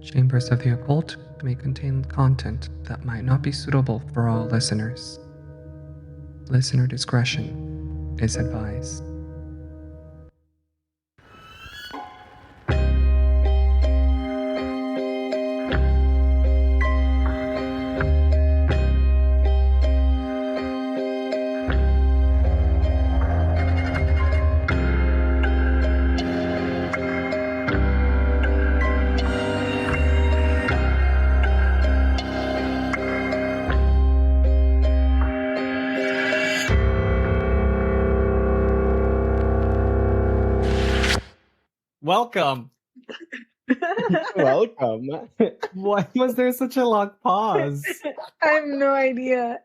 Chambers of the Occult may contain content that might not be suitable for all listeners. Listener discretion is advised. Welcome. Welcome. Why was there such a long pause? I have no idea.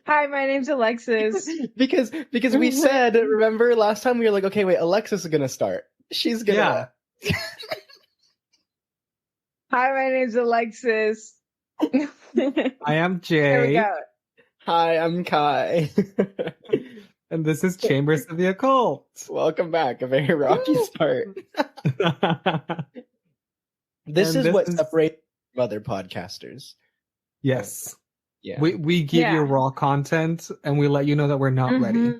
Hi, my name's Alexis. because we said, remember last time we were like, okay, wait, Alexis is gonna start. She's gonna. Hi, my name's Alexis. I am There we Jay, go. Hi, I'm Kai. and this is Chambers of the Occult. Welcome back. A very rocky start. This And is what separates from other podcasters. Yes. Yeah. We give you raw content and we let you know that we're not ready.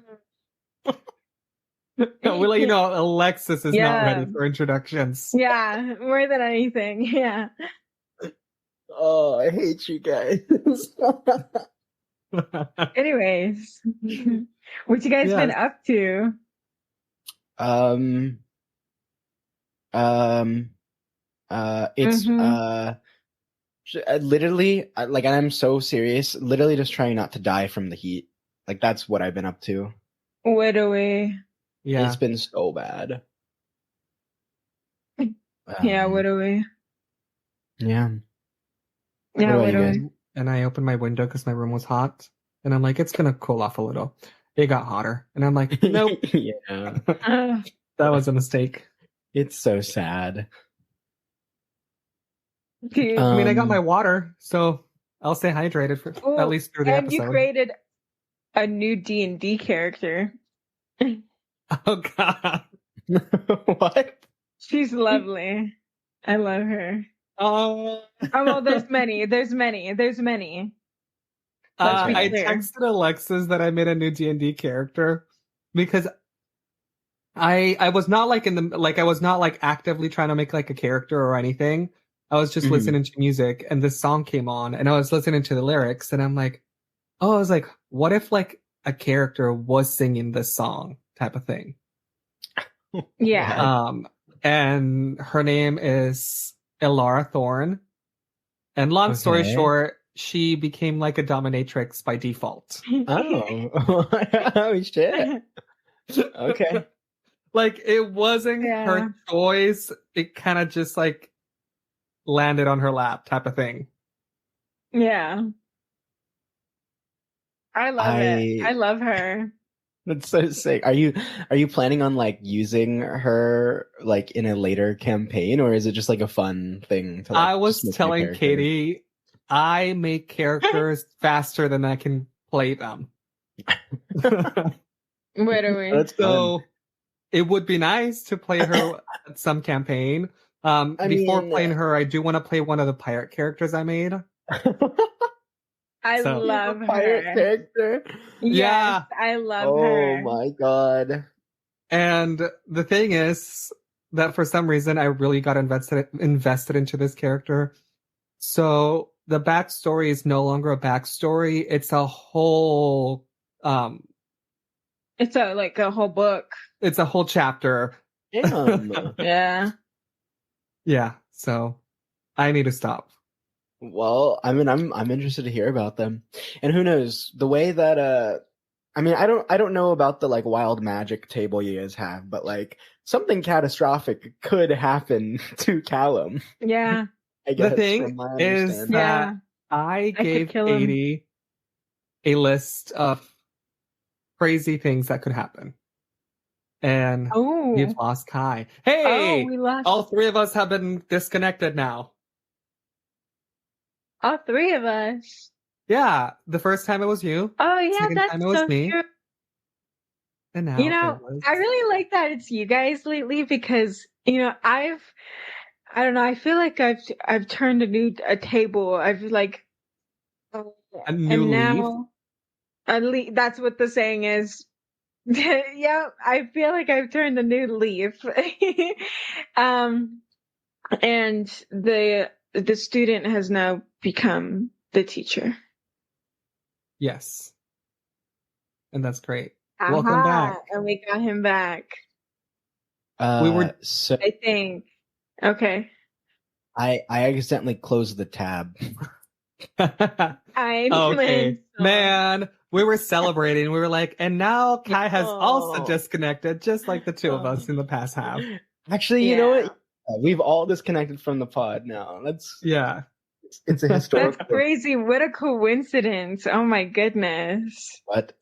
No, we let you know Alexis is not ready for introductions. Yeah, more than anything. Yeah. Oh, I hate you guys. Anyways, what you guys been up to? It's literally like, I'm so serious. Literally just trying not to die from the heat. Like, that's what I've been up to. Literally. Yeah. It's been so bad. Yeah, literally. Yeah. Yeah, What about you guys? literally. And I opened my window because my room was hot. And I'm like, it's going to cool off a little. It got hotter. And I'm like, nope. Yeah. That was a mistake. It's so sad. Dude, I mean, I got my water, so I'll stay hydrated for at least through the and episode. you created a new D&D character. Oh, God. What? She's lovely. I love her. Oh, well, there's many. Let's be I clear. texted Alexis that I made a new D&D character because I was not like I was not like actively trying to make like a character or anything. I was just listening to music and this song came on and I was listening to the lyrics and I'm like, oh, I was like, what if like a character was singing this song type of thing? Yeah. And her name is Ilara Thorne. And long story short, she became like a dominatrix by default. Oh. Oh, shit. Okay. Like, it wasn't her choice. It kind of just like landed on her lap type of thing. Yeah. I love it. I love her. That's so sick. Are you planning on like using her like in a later campaign, or is it just like a fun thing to like, I was telling Katie, I make characters faster than I can play them. Literally. So it would be nice to play her at some campaign. Before playing her, I do want to play one of the pirate characters I made. I love her. Pirate character. Yes, I love her. Oh my god. And the thing is that for some reason I really got invested into this character. So the backstory is no longer a backstory. It's a whole it's a whole book. It's a whole chapter. Damn. Yeah. Yeah. So I need to stop. Well, I mean, I'm interested to hear about them, and who knows the way that I mean, I don't know about the like wild magic table you guys have, but like something catastrophic could happen to Callum. Yeah. I guess, the thing is that I gave Katie a list of crazy things that could happen, and we've lost Kai. Hey, we lost. All three of us have been disconnected now. All three of us. Yeah, the first time it was you. Oh yeah, second that's time it was so me. true. And now I really like that it's you guys lately because I've I don't know. I feel like I've turned a table. I've like, A new and leaf. now that's what the saying is. Yeah, I feel like I've turned a new leaf. And the student has now become the teacher. Yes. And that's great. Welcome Aha, back. and we got him back. We were So I think. Okay. I accidentally closed the tab. I okay. Man, we were celebrating. We were like, and now Kai has also Oh. disconnected, just like the two of us in the past have. Actually, you know what? We've all disconnected from the pod now. Yeah. It's a historical. That's crazy. What a coincidence. Oh my goodness. What?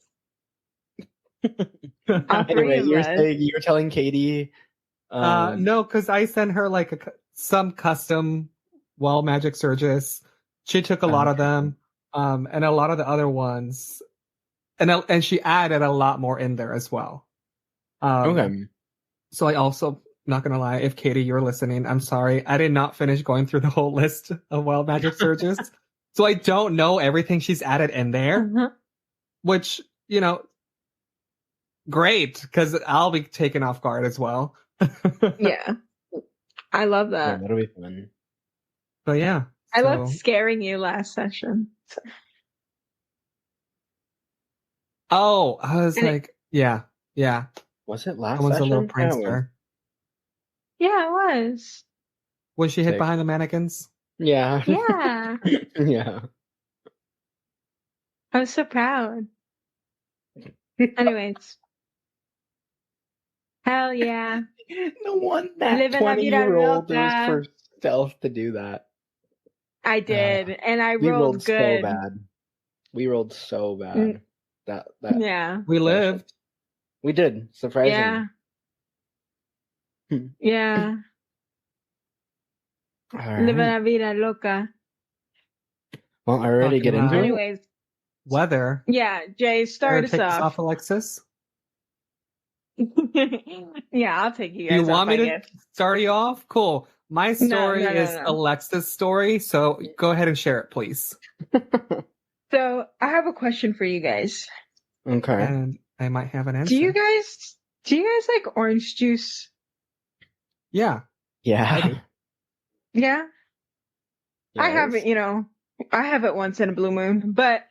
All three Anyway, of you were us. saying, you were telling Katie. No, because I sent her like some custom magic surges. She took a lot of them, and a lot of the other ones, and she added a lot more in there as well. Okay. So I also, not gonna lie, if Katie, you're listening, I'm sorry. I did not finish going through the whole list of wild magic surges. So I don't know everything she's added in there, which, great, because I'll be taken off guard as well. Yeah. I love Yeah, that. that'll be fun. But yeah. I loved scaring you last session. Oh, I was like, yeah. Was it last I was session? a little prankster. Yeah, it was. Was she hid Sick. behind the mannequins? Yeah. Yeah. Yeah. I was so proud. Anyways. Hell yeah. No one that Living la vida 20-year-old was loca. for stealth to do that. I did, and I We rolled good. so bad. We rolled so bad. That Yeah. We lived. We did. Surprising. Yeah. Yeah. All right. Living la vida loca. Well, I already Talking get into about- it. Anyways. Weather. Yeah, Jay, start us Take us off. off, Alexis. Yeah, I'll take you guys You want off, me I to guess. start you off? Cool. My story No. is Alexa's story, so go ahead and share it, please. So I have a question for you guys. Okay. And I might have an answer. Do you guys like orange juice? Yeah. Yeah. I do. Yeah? I have Yes. it, I have it once in a blue moon, but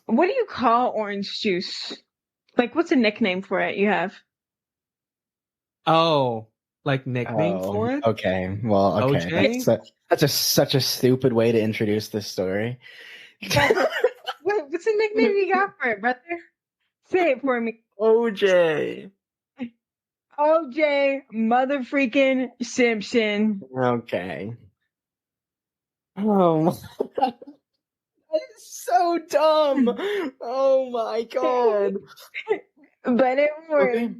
what do you call orange juice? Like, what's a nickname for it you have? Oh, like nickname for it? Okay. Well, okay. OJ? That's such a stupid way to introduce this story. What's the nickname you got for it, brother? Say it for me. OJ. OJ mother freaking Simpson. Okay. Oh, that is so dumb. Oh my god. But it worked. Okay.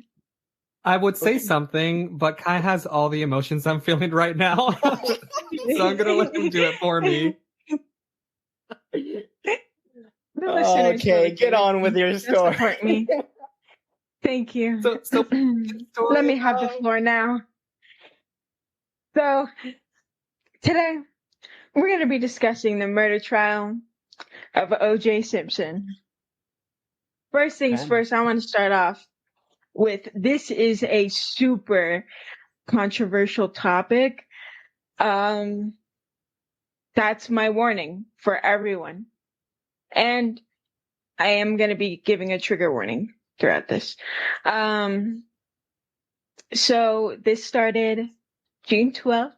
I would say something, but Kai has all the emotions I'm feeling right now. So I'm gonna let him do it for me. The listeners Okay, really get on with your story. support me. Thank you. So Let me have the floor now. So today we're going to be discussing the murder trial of O.J. Simpson. First things first, I want to start off with this is a super controversial topic. That's my warning for everyone. And I am going to be giving a trigger warning throughout this. So this started June 12th,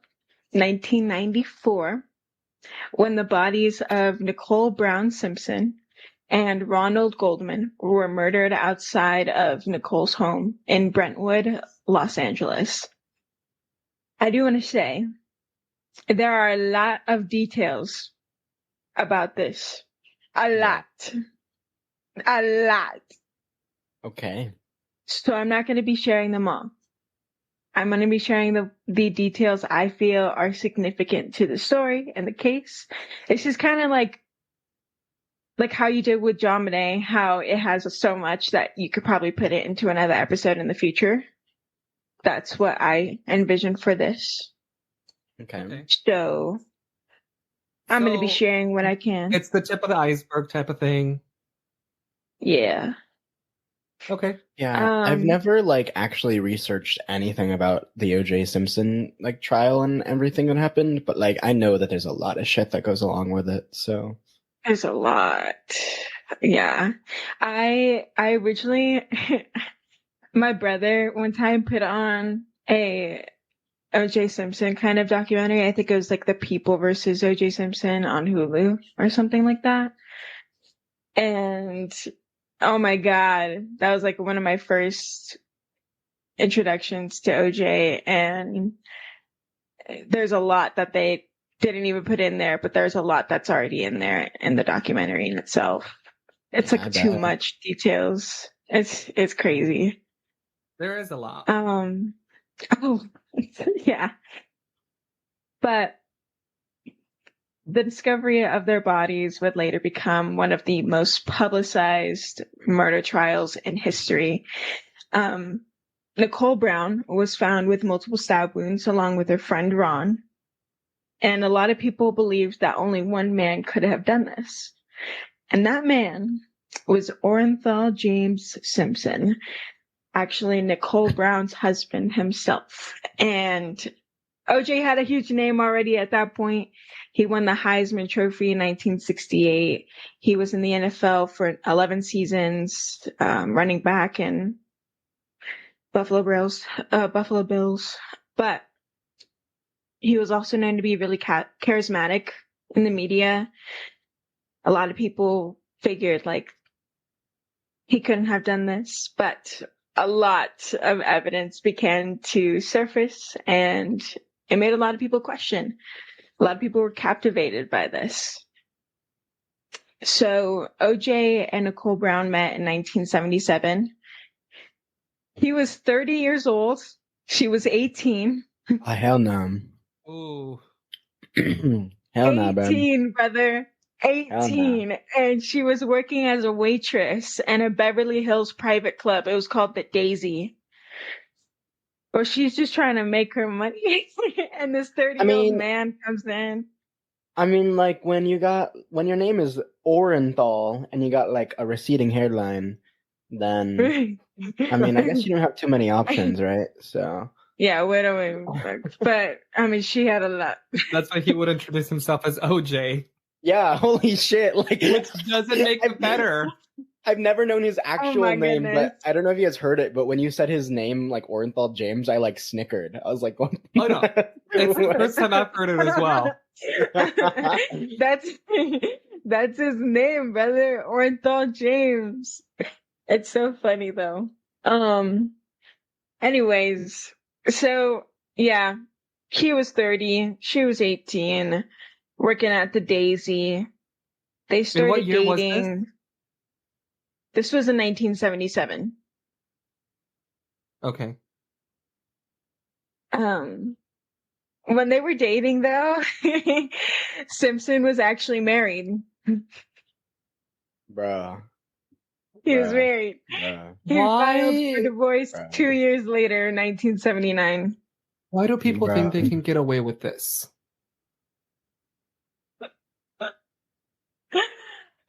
1994, when the bodies of Nicole Brown Simpson and Ronald Goldman were murdered outside of Nicole's home in Brentwood, Los Angeles. I do want to say there are a lot of details about this. A lot. Okay. So I'm not going to be sharing them all. I'm going to be sharing the details I feel are significant to the story and the case. It's just kind of like how you did with John Bonet, how it has so much that you could probably put it into another episode in the future. That's what I envision for this. Okay. So I'm going to be So, sharing what I can. It's the tip of the iceberg type of thing. Yeah. Okay. Yeah, I've never like actually researched anything about the O.J. Simpson like trial and everything that happened, but like I know that there's a lot of shit that goes along with it. So There's a lot. Yeah. I originally my brother one time put on a OJ Simpson kind of documentary. I think it was like The People versus OJ Simpson on Hulu or something like that. And oh my God, that was like one of my first introductions to OJ. And there's a lot that they didn't even put in there, but there's a lot that's already in there in the documentary in itself. It's yeah, I like too bet. much details. It's crazy. There is a lot. Oh, yeah. But the discovery of their bodies would later become one of the most publicized murder trials in history. Nicole Brown was found with multiple stab wounds along with her friend Ron. And a lot of people believed that only one man could have done this. And that man was Orenthal James Simpson, actually Nicole Brown's husband himself. And OJ had a huge name already at that point. He won the Heisman Trophy in 1968. He was in the NFL for 11 seasons, running back in Buffalo Bills. But he was also known to be really charismatic in the media. A lot of people figured like he couldn't have done this, but a lot of evidence began to surface and it made a lot of people question. A lot of people were captivated by this. So OJ and Nicole Brown met in 1977. He was 30 years old. She was 18. Oh, hell no. Ooh. Hell no, bro. 18, brother. 18. And she was working as a waitress in a Beverly Hills private club. It was called the Daisy. Or she's just trying to make her money. And this 30-year-old man comes in. I mean, like when your name is Orenthal and you got like a receding hairline, then I mean, I guess you don't have too many options, right? So yeah, wait a minute. But I mean, she had a lot. That's why he would introduce himself as OJ. Yeah, holy shit! Like, which doesn't make it better. I've never known his actual name, goodness. but I don't know if you guys heard it. But when you said his name, like Orenthal James, I like snickered. I was like, "What?" Oh no, it's the first time I've heard it as well. That's his name, brother. Orenthal James. It's so funny though. Anyways, so yeah, he was 30, she was 18, working at the Daisy. They started what year was dating. This was in 1977. Okay. When they were dating though, Simpson was actually married. Bruh. He was married. Bruh. He filed for divorce 2 years later, 1979. Why do people think they can get away with this?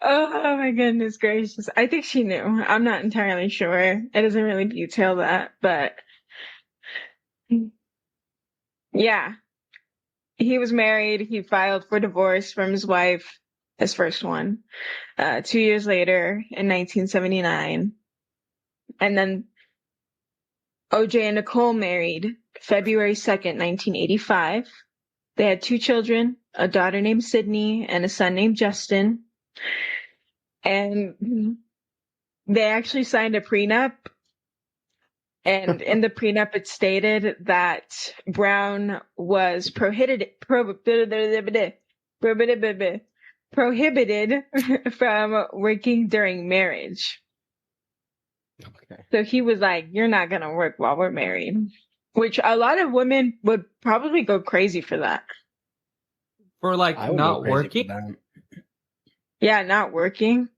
Oh my goodness gracious. I think she knew. I'm not entirely sure. It doesn't really detail that, but yeah. He was married. He filed for divorce from his wife, his first one, 2 years later in 1979. And then OJ and Nicole married February 2nd, 1985. They had 2 children, a daughter named Sydney and a son named Justin. And they actually signed a prenup. And in the prenup, it stated that Brown was prohibited from working during marriage. Okay. So he was like, "You're not going to work while we're married," which a lot of women would probably go crazy for that. For like not working? Yeah, not working.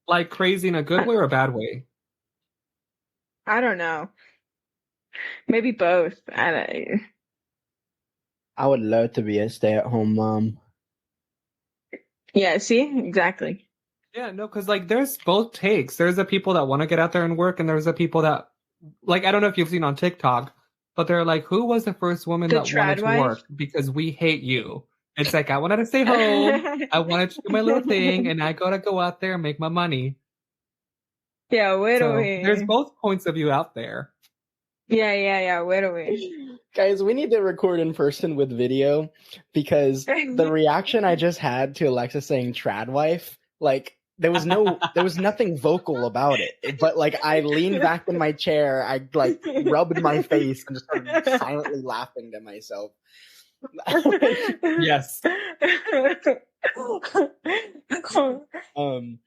Like crazy in a good way or a bad way? I don't know. Maybe both. I don't. I would love to be a stay-at-home mom. Yeah, see? Exactly. Yeah, no, because like there's both takes. There's the people that want to get out there and work, and there's the people that, like, I don't know if you've seen on TikTok, but they're like, who was the first woman The that wanted trad to wife? work? Because we hate you. It's like, I wanted to stay home. I wanted to do my little thing, and I gotta go out there and make my money. Yeah, wait So away. there's both points of view out there. Yeah, wait away. Guys, we need to record in person with video because the reaction I just had to Alexa saying trad wife, like there was nothing vocal about it. But like I leaned back in my chair, I like rubbed my face and just started silently laughing to myself. Yes.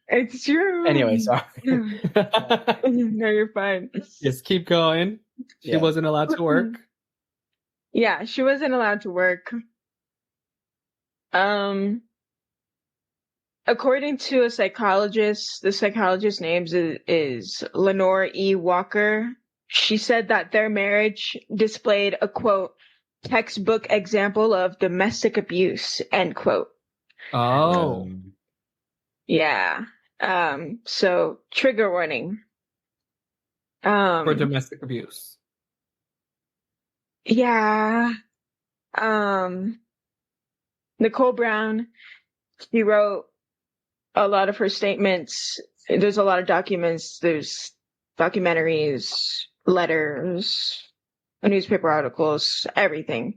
It's true. Anyway, sorry. No, you're fine. Just keep going. She Yeah. wasn't allowed to work. Yeah, she wasn't allowed to work. According to a psychologist, the psychologist's name is Lenore E. Walker. She said that their marriage displayed a quote textbook example of domestic abuse, end quote. Oh. Yeah. So trigger warning. For domestic abuse. Yeah. Nicole Brown, she wrote a lot of her statements. There's a lot of documents. There's documentaries, letters, newspaper articles, everything.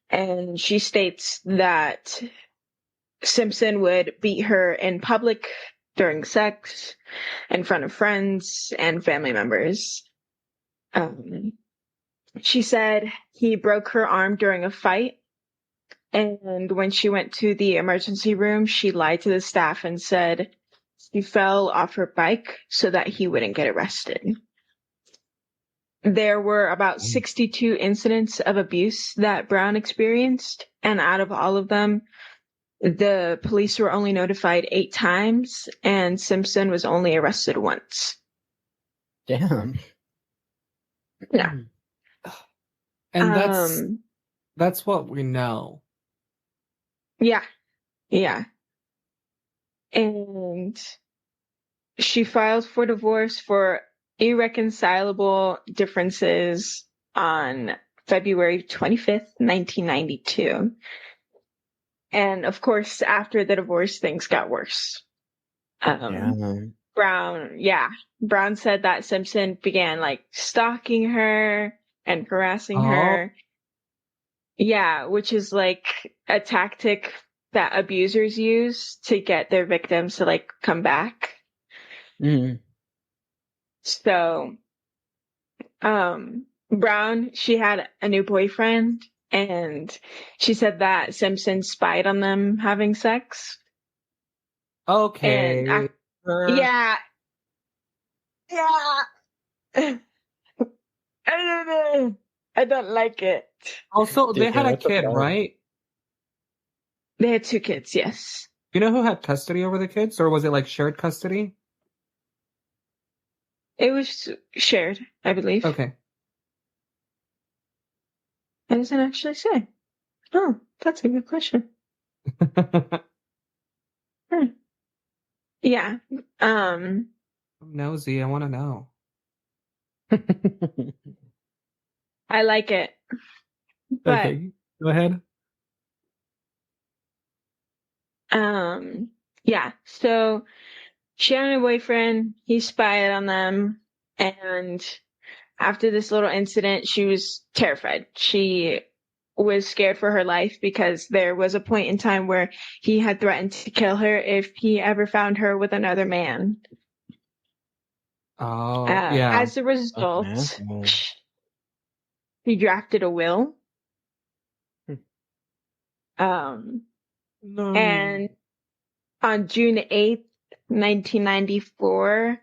And she states that Simpson would beat her in public during sex, in front of friends and family members. She said he broke her arm during a fight. And when she went to the emergency room, she lied to the staff and said she fell off her bike so that he wouldn't get arrested. There were about 62 incidents of abuse that Brown experienced, and out of all of them, the police were only notified 8 times, and Simpson was only arrested once. Damn. Yeah. And that's what we know. Yeah. And she filed for divorce for irreconcilable differences on February 25th, 1992. And of course, after the divorce, things got worse. Brown said that Simpson began like stalking her and harassing her. Yeah, which is like a tactic that abusers use to get their victims to like come back. Mm. So, Brown, she had a new boyfriend, and she said that Simpson spied on them having sex. Okay. And yeah. I don't like it. Also, they had a kid, problem. right? They had 2 kids, yes. You know who had custody over the kids, or was it like shared custody? It was shared, I believe. Okay. It doesn't actually say. Oh, that's a good question. Yeah. I'm nosy. I want to know. I like it. But, Okay, go ahead. yeah. So she had a boyfriend. He spied on them, and after this little incident, she was terrified. She was scared for her life because there was a point in time where he had threatened to kill her if he ever found her with another man. Oh, yeah. As a result, he drafted a will. No. And on June 8th, 1994,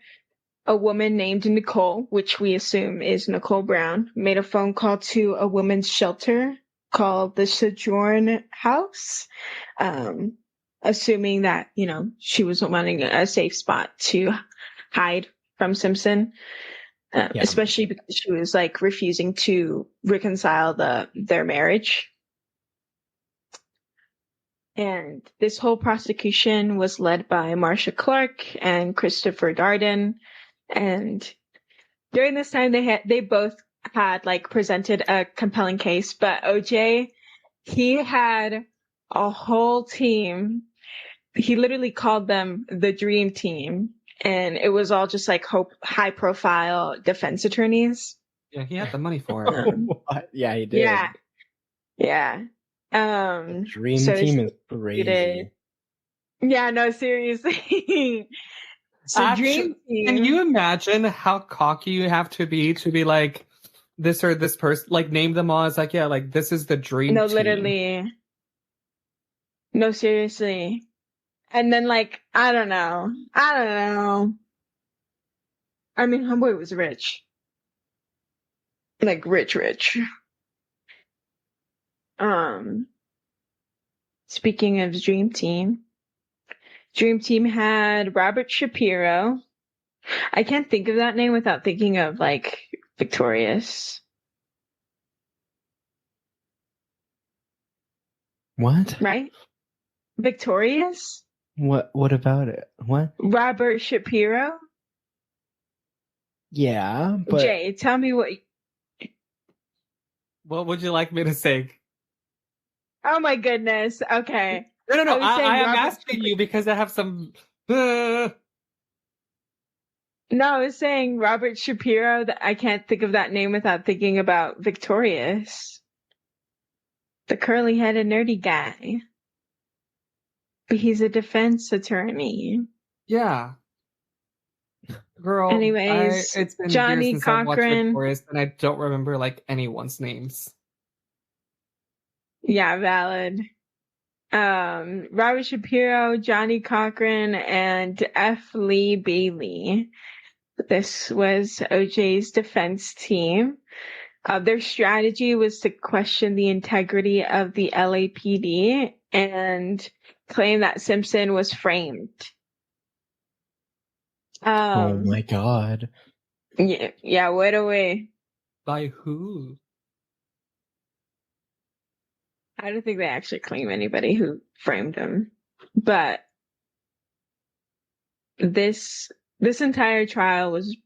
a woman named Nicole, which we assume is Nicole Brown, made a phone call to a women's shelter called the Sojourn House, assuming that, you know, she was wanting a safe spot to hide from Simpson, especially because she was like refusing to reconcile their marriage. And this whole prosecution was led by Marcia Clark and Christopher Darden. And during this time, they both had like presented a compelling case, but OJ, he had a whole team. He literally called them the Dream Team, and it was all just like high profile defense attorneys. Yeah, he had the money for it. What? Yeah, he did. Yeah. The Dream so Team is crazy. Yeah, no, seriously. So Actually, Dream Team. can you imagine how cocky you have to be like this or this person, like name them all as like, yeah, like this is the Dream No, Team. literally. No, seriously. And then like, I don't know. I mean, homeboy was rich. Like rich. Speaking of Dream Team had Robert Shapiro. I can't think of that name without thinking of like Victorious. What? Right? Victorious? What about it? What? Robert Shapiro? Yeah, but Jay, tell me what would you like me to say? Oh my goodness. Okay. No. I am Robert asking you because I have some. No, I was saying Robert Shapiro. I can't think of that name without thinking about Victorious. The curly-headed nerdy guy. But he's a defense attorney. Yeah. Girl, anyways, it's been Johnny years since I've watched Cochran. Victorious, and I don't remember like anyone's names. Yeah, valid. Robert Shapiro, Johnny Cochran, and F. Lee Bailey. This was OJ's defense team. Their strategy was to question the integrity of the LAPD and claim that Simpson was framed. oh my god. Yeah, wait away. By who? I don't think they actually claim anybody who framed him. But this entire trial was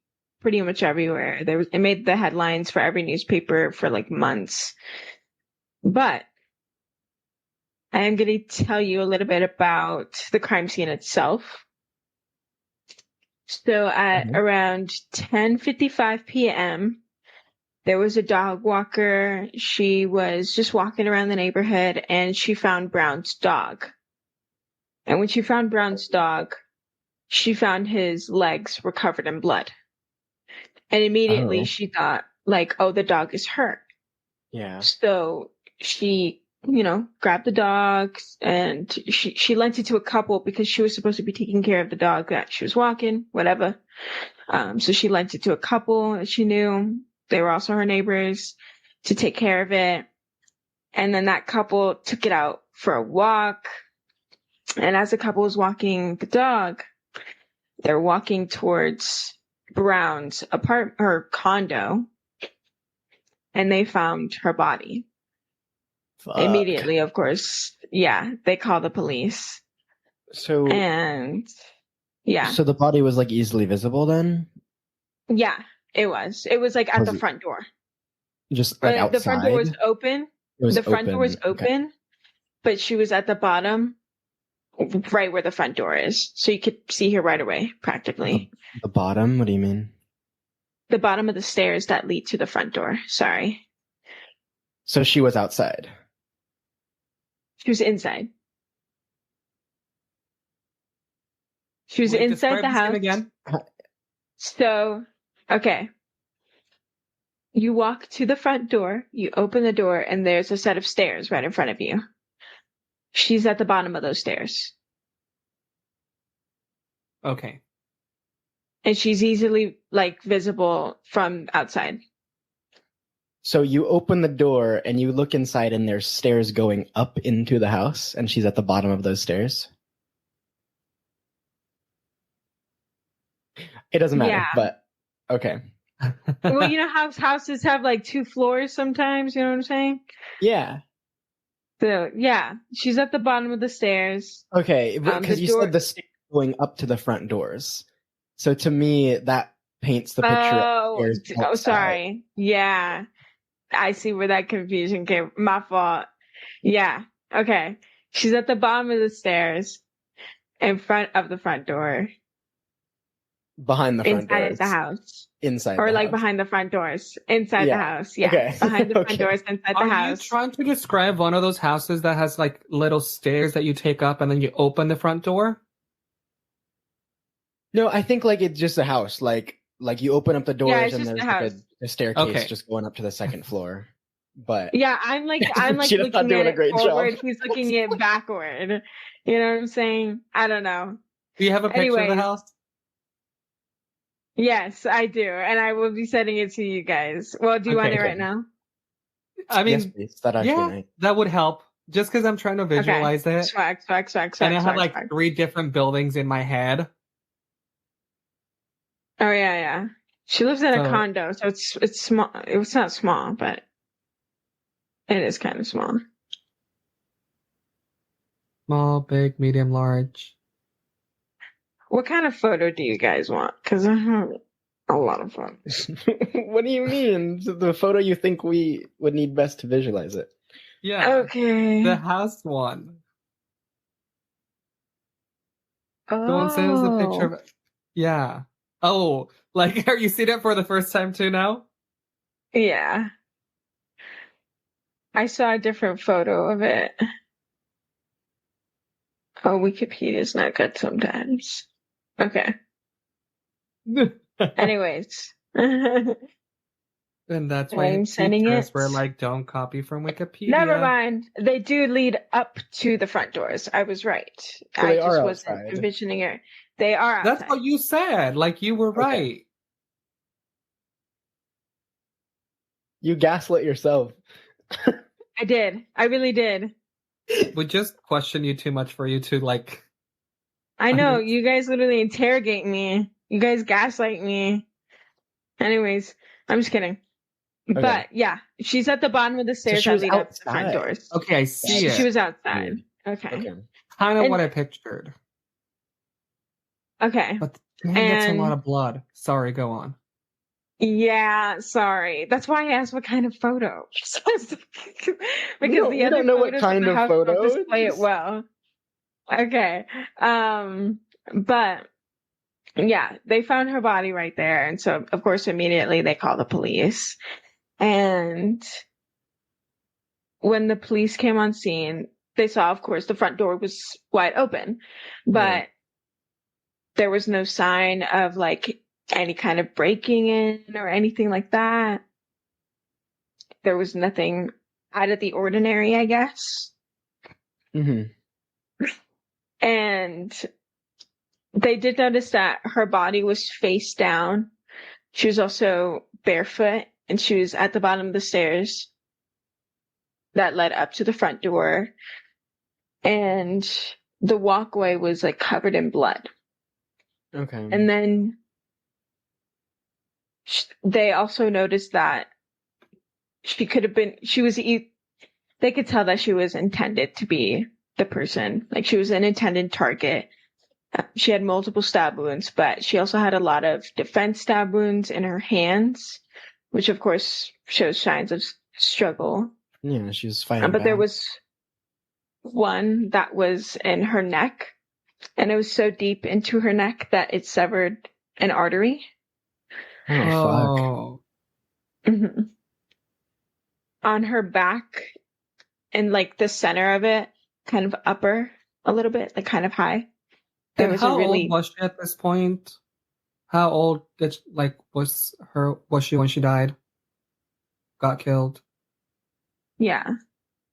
pretty much everywhere. It made the headlines for every newspaper for like months. But I am going to tell you a little bit about the crime scene itself. So at around 10:55 p.m., there was a dog walker. She was just walking around the neighborhood and she found Brown's dog. And when she found Brown's dog, she found his legs were covered in blood. And immediately she thought, like, oh, the dog is hurt. Yeah. So she, grabbed the dog and she lent it to a couple because she was supposed to be taking care of the dog that she was walking, whatever. So she lent it to a couple that she knew. They were also her neighbors to take care of it. And then that couple took it out for a walk. And as the couple was walking the dog, they're walking towards Brown's apartment or condo. And they found her body. Fuck. Immediately, of course. Yeah, they call the police. So And yeah. So the body was like easily visible then? Yeah, it was. It was like at the front door. Just like outside? The front door was open. The front door was open, but she was at the bottom, right where the front door is. So you could see her right away, practically. The bottom? What do you mean? The bottom of the stairs that lead to the front door. Sorry. So she was outside? She was inside. She was inside the house. Again? So, okay. You walk to the front door, you open the door, and there's a set of stairs right in front of you. She's at the bottom of those stairs. Okay. And she's easily, like, visible from outside. So you open the door and you look inside and there's stairs going up into the house and she's at the bottom of those stairs? It doesn't matter, but okay. Well, you know how houses have like 2 floors sometimes, you know what I'm saying? Yeah. So yeah, she's at the bottom of the stairs. Okay, The because you door- said the stairs going up to the front doors. So to me, that paints the picture of stairs outside. Sorry. Yeah, I see where that confusion came. My fault. Yeah. Okay. She's at the bottom of the stairs, in front of the front door, Behind the front inside doors. the house. Inside Or the like house. behind the front doors, inside the Yeah. house. Yeah, Okay. behind the front Okay. doors, inside the Are you house. trying to describe one of those houses that has like little stairs that you take up and then you open the front door? No, I think like it's just a house. Like you open up the doors it's and just there's a like house. a staircase Okay. just going up to the second floor. But Yeah, I'm like She's not looking doing at a it great job. forward. He's looking at it backward. You know what I'm saying? I don't know. Do you have a picture of the Anyways. house? Yes, I do, and I will be sending it to you guys. Well, do you want Okay. it right now? I mean, yes, please. That actually yeah, nice. that would help. Just because I'm trying to visualize it. Swag. And I have like 3 different buildings in my head. Oh yeah. She lives in a So- condo, so it's small. It's not small, but it is kind of small. Small, big, medium, large. What kind of photo do you guys want? Because I have a lot of photos. What do you mean? The photo you think we would need best to visualize it? Yeah. Okay. The house one. Oh. The one sends a picture of Yeah. Oh, like, are you seeing it for the first time too now? Yeah. I saw a different photo of it. Oh, Wikipedia's not good sometimes. Okay. Anyways. And that's why I'm sending teachers it. were like, don't copy from Wikipedia. Never mind. They do lead up to the front doors. I was right. So they I are just wasn't outside. envisioning it. They are outside. That's what you said. Like, you were Okay. right. You gaslit yourself. I did. I really did. We just question you too much for you to, like... I know. mean- You guys literally interrogate me. You guys gaslight me. Anyways, I'm just kidding. Okay. But yeah, she's at the bottom of the stairs she that was lead up to the front outside. doors. Okay, I see it. She was outside. Okay. Okay. Kind of And- what I pictured. Okay. But man, that's a And- lot of blood. Sorry, go on. Yeah, sorry. That's why I asked what kind of photo. Because We the other don't know what photos kind in the of house don't photo. display it well. Okay. But yeah, they found her body right there, and so of course immediately they call the police. And when the police came on scene, they saw, of course, the front door was wide open, but Right. there was no sign of like any kind of breaking in or anything like that. There was nothing out of the ordinary, I guess. Mm-hmm. And they did notice that her body was face down. She was also barefoot, and she was at the bottom of the stairs that led up to the front door. And the walkway was like covered in blood. Okay. And then they also noticed that she could have been, they could tell that she was intended to be the person. Like, she was an intended target. She had multiple stab wounds, but she also had a lot of defense stab wounds in her hands, which of course shows signs of struggle. Yeah, she was fighting But there back. was one that was in her neck, and it was so deep into her neck that it severed an artery. Oh, fuck. Oh. Mm-hmm. On her back, and like the center of it, kind of upper a little bit, like kind of high. There And was how a really old was she at this point? How old was she when she died? Got killed? yeah.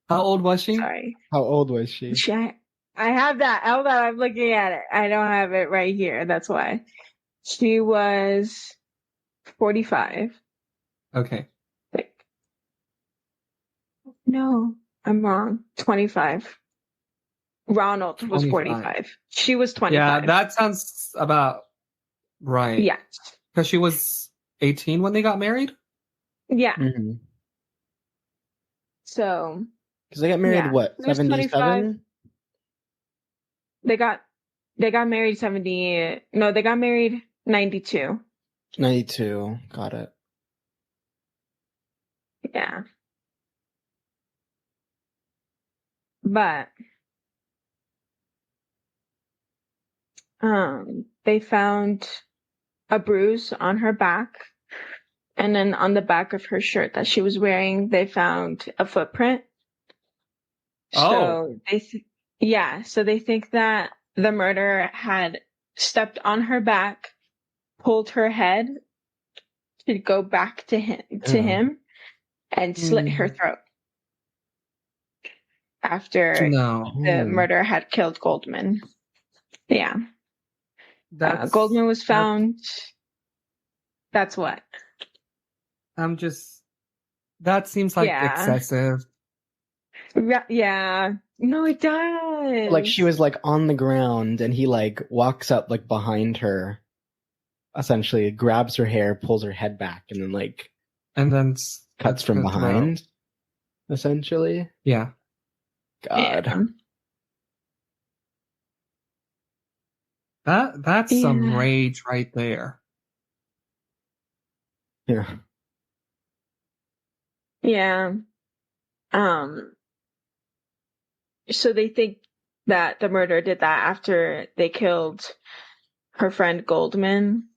How old was she? Sorry, How old was she? I have that. Hold on, I'm looking at it. I don't have it right here. That's why. She was 45. Okay. Wait. No, I'm wrong. 25. Ronald was 45. She was 25. Yeah, that sounds about right. Yeah. Because she was 18 when they got married? Yeah. Mm-hmm. So, Because they got married, Yeah. what, He was 77? They got married 70. No, they got married 92. 92. Got it. Yeah. But they found a bruise on her back, and then on the back of her shirt that she was wearing, they found a footprint. Oh. So they think that the murderer had stepped on her back, pulled her head to go back to him, and slit her throat after No. the murderer had killed Goldman. Yeah. That's Goldman was found. That's what. That seems like Yeah. excessive. Yeah. No, it does. Like she was like on the ground and he like walks up like behind her, essentially grabs her hair, pulls her head back, and then like cuts from behind, essentially. Yeah. God. Yeah. That's some rage right there. Yeah. Yeah. So they think that the murderer did that after they killed her friend Goldman.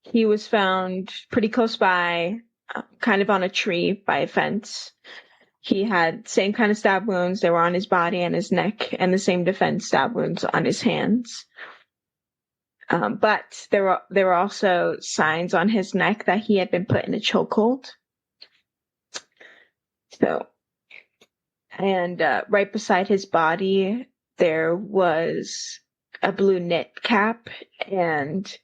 He was found pretty close by, kind of on a tree by a fence. He had same kind of stab wounds. They were on his body and his neck, and the same defense stab wounds on his hands. But there were also signs on his neck that he had been put in a chokehold. So, and right beside his body, there was a blue knit cap and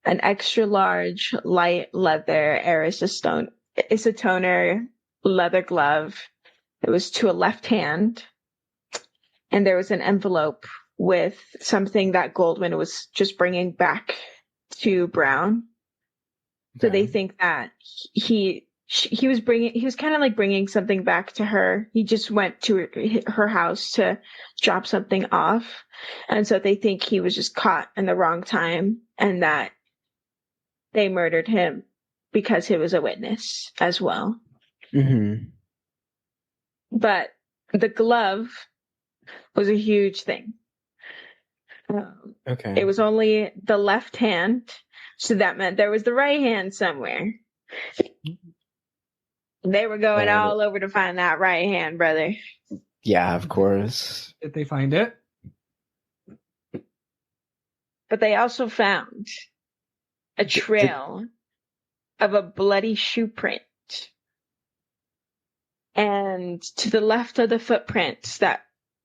an extra large light leather isotoner leather glove. It was to a left hand, and there was an envelope with something that Goldman was just bringing back to Brown. So they think that he was kind of like bringing something back to her. He just went to her house to drop something off. And so they think he was just caught in the wrong time and that they murdered him because he was a witness as well. Mm-hmm. But the glove was a huge thing. Okay. It was only the left hand, so that meant there was the right hand somewhere. They were going all over to find that right hand, brother. Yeah, of course. Did they find it? But they also found a trail of a bloody shoe print. And to the left of the footprints that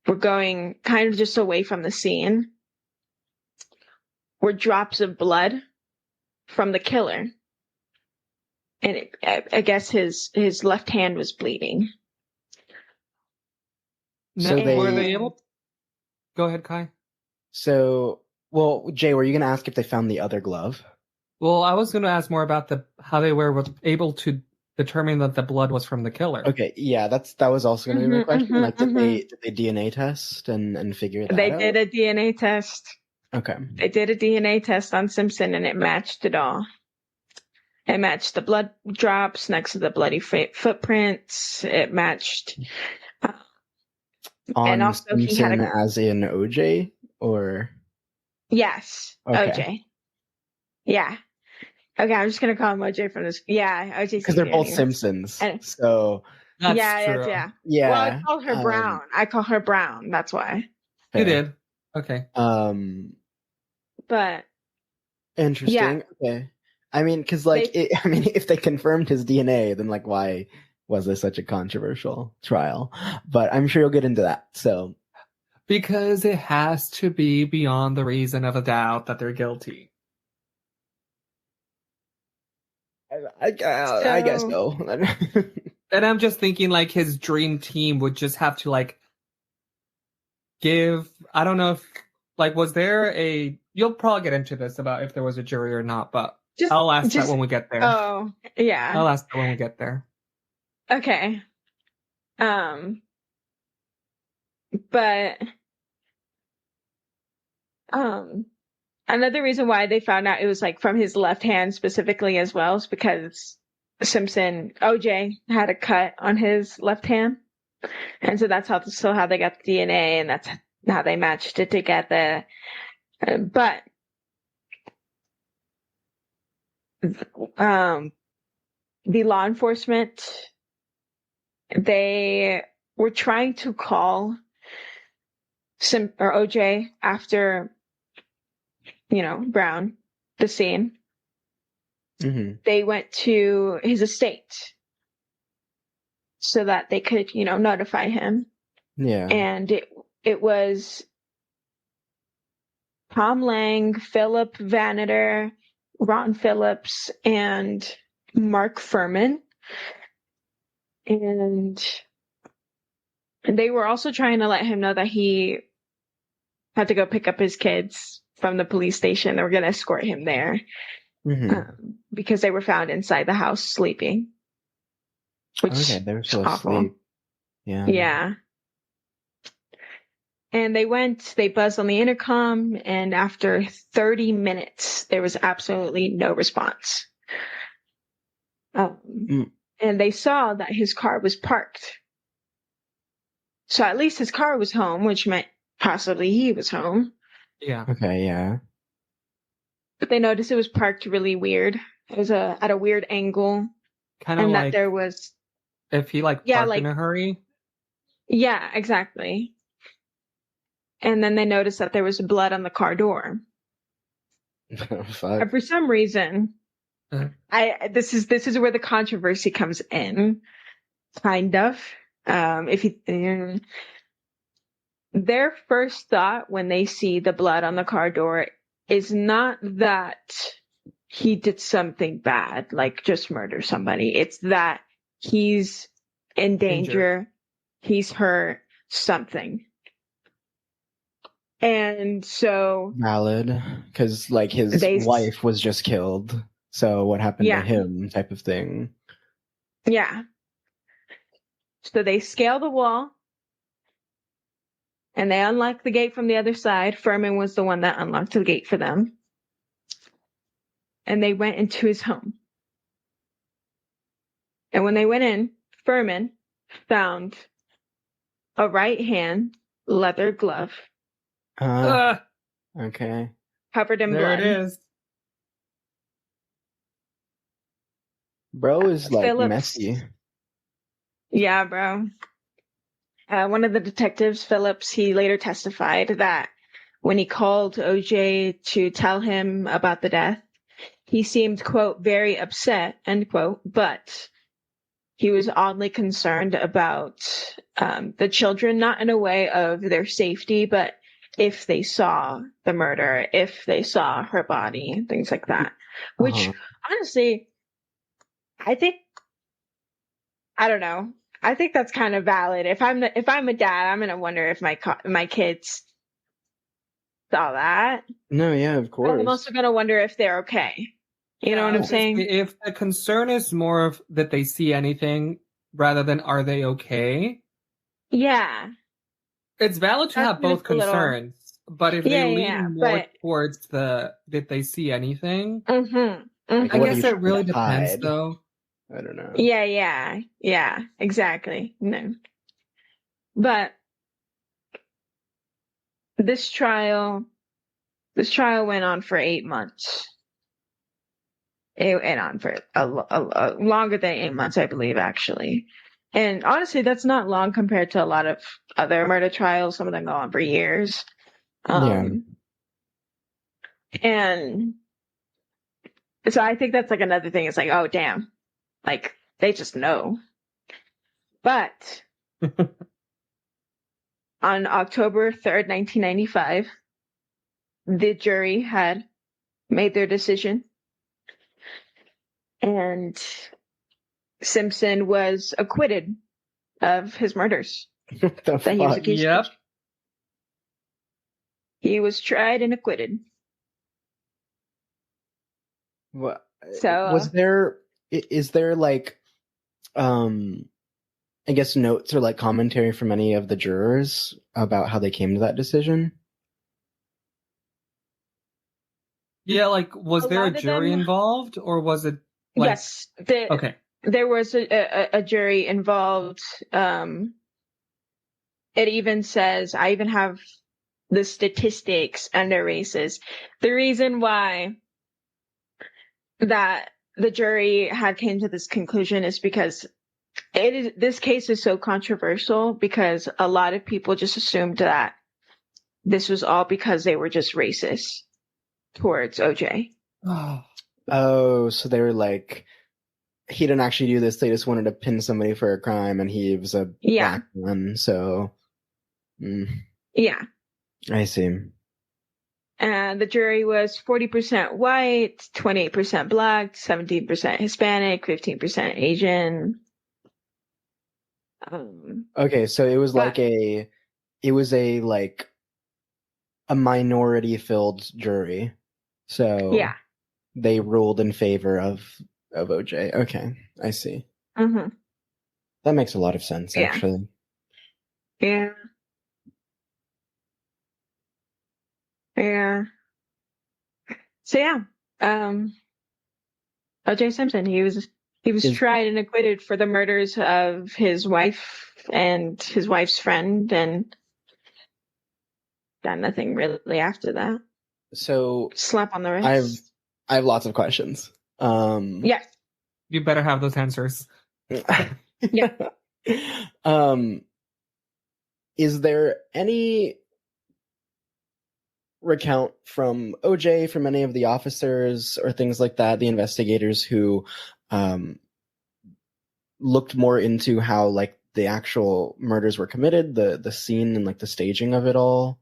were going kind of just away from the scene were drops of blood from the killer. And I guess his left hand was bleeding. So were they able? Go ahead, Kai. So, well, Jay, were you going to ask if they found the other glove? Well, I was going to ask more about how they were able to determine that the blood was from the killer. Okay, yeah, that was also going to be my question. Did they DNA test and figure that out? They did a DNA test. Okay. They did a DNA test on Simpson, and it matched it all. It matched the blood drops next to the bloody footprints. It matched. On and also Simpson he had as in OJ, or? Yes, okay. OJ. Yeah. Okay, I'm just gonna call him OJ from this. Yeah, OJ. Because they're both Simpsons. So. That's true. Yeah. Well, I call her Brown. I call her Brown. That's why. You did. Okay. But. Interesting. Yeah. Okay. I mean, because if they confirmed his DNA, then like, why was this such a controversial trial? But I'm sure you'll get into that. So. Because it has to be beyond the reason of a doubt that they're guilty. I guess so. And I'm just thinking like his dream team would just have to like give, I don't know if like, was there you'll probably get into this about if there was a jury or not, but I'll ask that when we get there. Oh, yeah. I'll ask that when we get there. Okay. But another reason why they found out it was like from his left hand specifically as well is because OJ had a cut on his left hand. And so that's how they got the DNA, and that's how they matched it together. But the law enforcement, they were trying to call OJ after, Brown, the scene. Mm-hmm. They went to his estate so that they could, notify him. Yeah. And it was Tom Lang, Philip Vaniter, Ron Phillips, and Mark Furman. And they were also trying to let him know that he had to go pick up his kids from the police station. They were going to escort him there because they were found inside the house sleeping. Okay, they were still asleep. Yeah. Yeah. And they buzzed on the intercom, and after 30 minutes, there was absolutely no response. And they saw that his car was parked. So at least his car was home, which meant possibly he was home. Yeah. Okay, yeah. But they noticed it was parked really weird. It was at a weird angle. Kind of and like that there was... if he parked in a hurry. Yeah, exactly. And then they noticed that there was blood on the car door. Fuck. And for some reason, this is where the controversy comes in, kind of. Their first thought when they see the blood on the car door is not that he did something bad, like just murder somebody. It's that he's in danger. He's hurt, something. And so... Valid. Because, like, his wife was just killed. So what happened to him type of thing. Yeah. So they scale the wall. And they unlock the gate from the other side. Furman was the one that unlocked the gate for them. And they went into his home. And when they went in, Furman found a right hand leather glove. Okay. Covered in blood. There it is. Bro is like Phillips. messy. Yeah, bro. One of the detectives, Phillips, he later testified that when he called OJ to tell him about the death, he seemed, quote, very upset, end quote, but he was oddly concerned about the children, not in a way of their safety, but if they saw the murder, if they saw her body, things like that. Which, honestly, I don't know. I think that's kind of valid. If I'm a dad, I'm gonna wonder if my kids saw that. No, yeah, of course. I'm also gonna wonder if they're okay. You know what I'm saying? If the concern is more of that they see anything rather than are they okay? Yeah. It's valid to have both concerns, but if they lean more towards did they see anything? Like, I guess it really depends, though. I don't know. Yeah, exactly. No. But this trial went on for 8 months. It went on for a longer than 8 months, I believe, actually. And honestly, that's not long compared to a lot of other murder trials. Some of them go on for years. And so I think that's like another thing. It's like, oh, damn. Like, they just know. But on October 3rd, 1995, the jury had made their decision. And Simpson was acquitted of his murders. What the fuck? He was accused of. Yep. He was tried and acquitted. What? So is there like I guess, notes or like commentary from any of the jurors about how they came to that decision? Yeah, like, was A there a lot of jury them- involved, or was it like? Yes, Okay. there was a jury involved. It even says, I even have the statistics under races. The reason why that the jury had came to this conclusion is because this case is so controversial because a lot of people just assumed that this was all because they were just racist towards OJ. Oh, so they were like, he didn't actually do this. They just wanted to pin somebody for a crime, and he was a Yeah. black one. So, Yeah. I see. And the jury was 40% white, 28% black, 17% Hispanic, 15% Asian. Okay, so it was But- like a minority-filled jury. So Yeah. they ruled in favor of OJ. Okay, I see. Mm-hmm. That makes a lot of sense, Yeah. actually. Yeah. Yeah. So yeah, O.J. Simpson, he was tried and acquitted for the murders of his wife and his wife's friend, and got nothing really after that. So Slap on the wrist. I have lots of questions. Yes. You better have those answers. Yeah. Is there any recount from OJ, from any of the officers or things like that, the investigators who looked more into how like the actual murders were committed, the scene and like the staging of it all?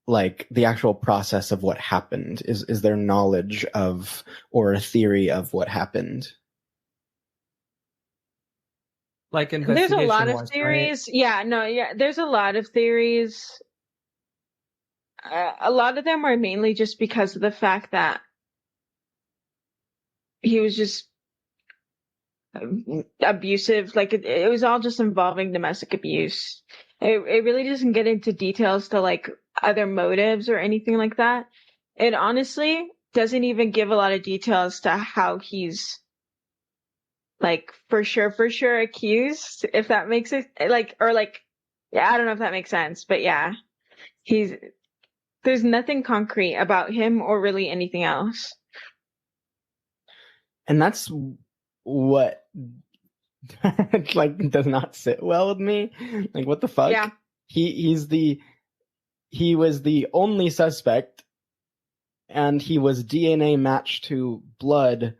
Like the actual process of what happened. Is there knowledge of or a theory of what happened? Like There's investigation. a lot of theories. Right? Yeah, no, yeah, there's a lot of theories. A lot of them are mainly just because of the fact that he was just abusive. Like it was all just involving domestic abuse. It really doesn't get into details to like other motives or anything like that. It honestly doesn't even give a lot of details to how he's like for sure accused, if that makes it like, or like, yeah, I don't know if that makes sense, but yeah, there's nothing concrete about him or really anything else. And that's what like does not sit well with me. Like, what the fuck? Yeah. He was the only suspect, and he was DNA matched to blood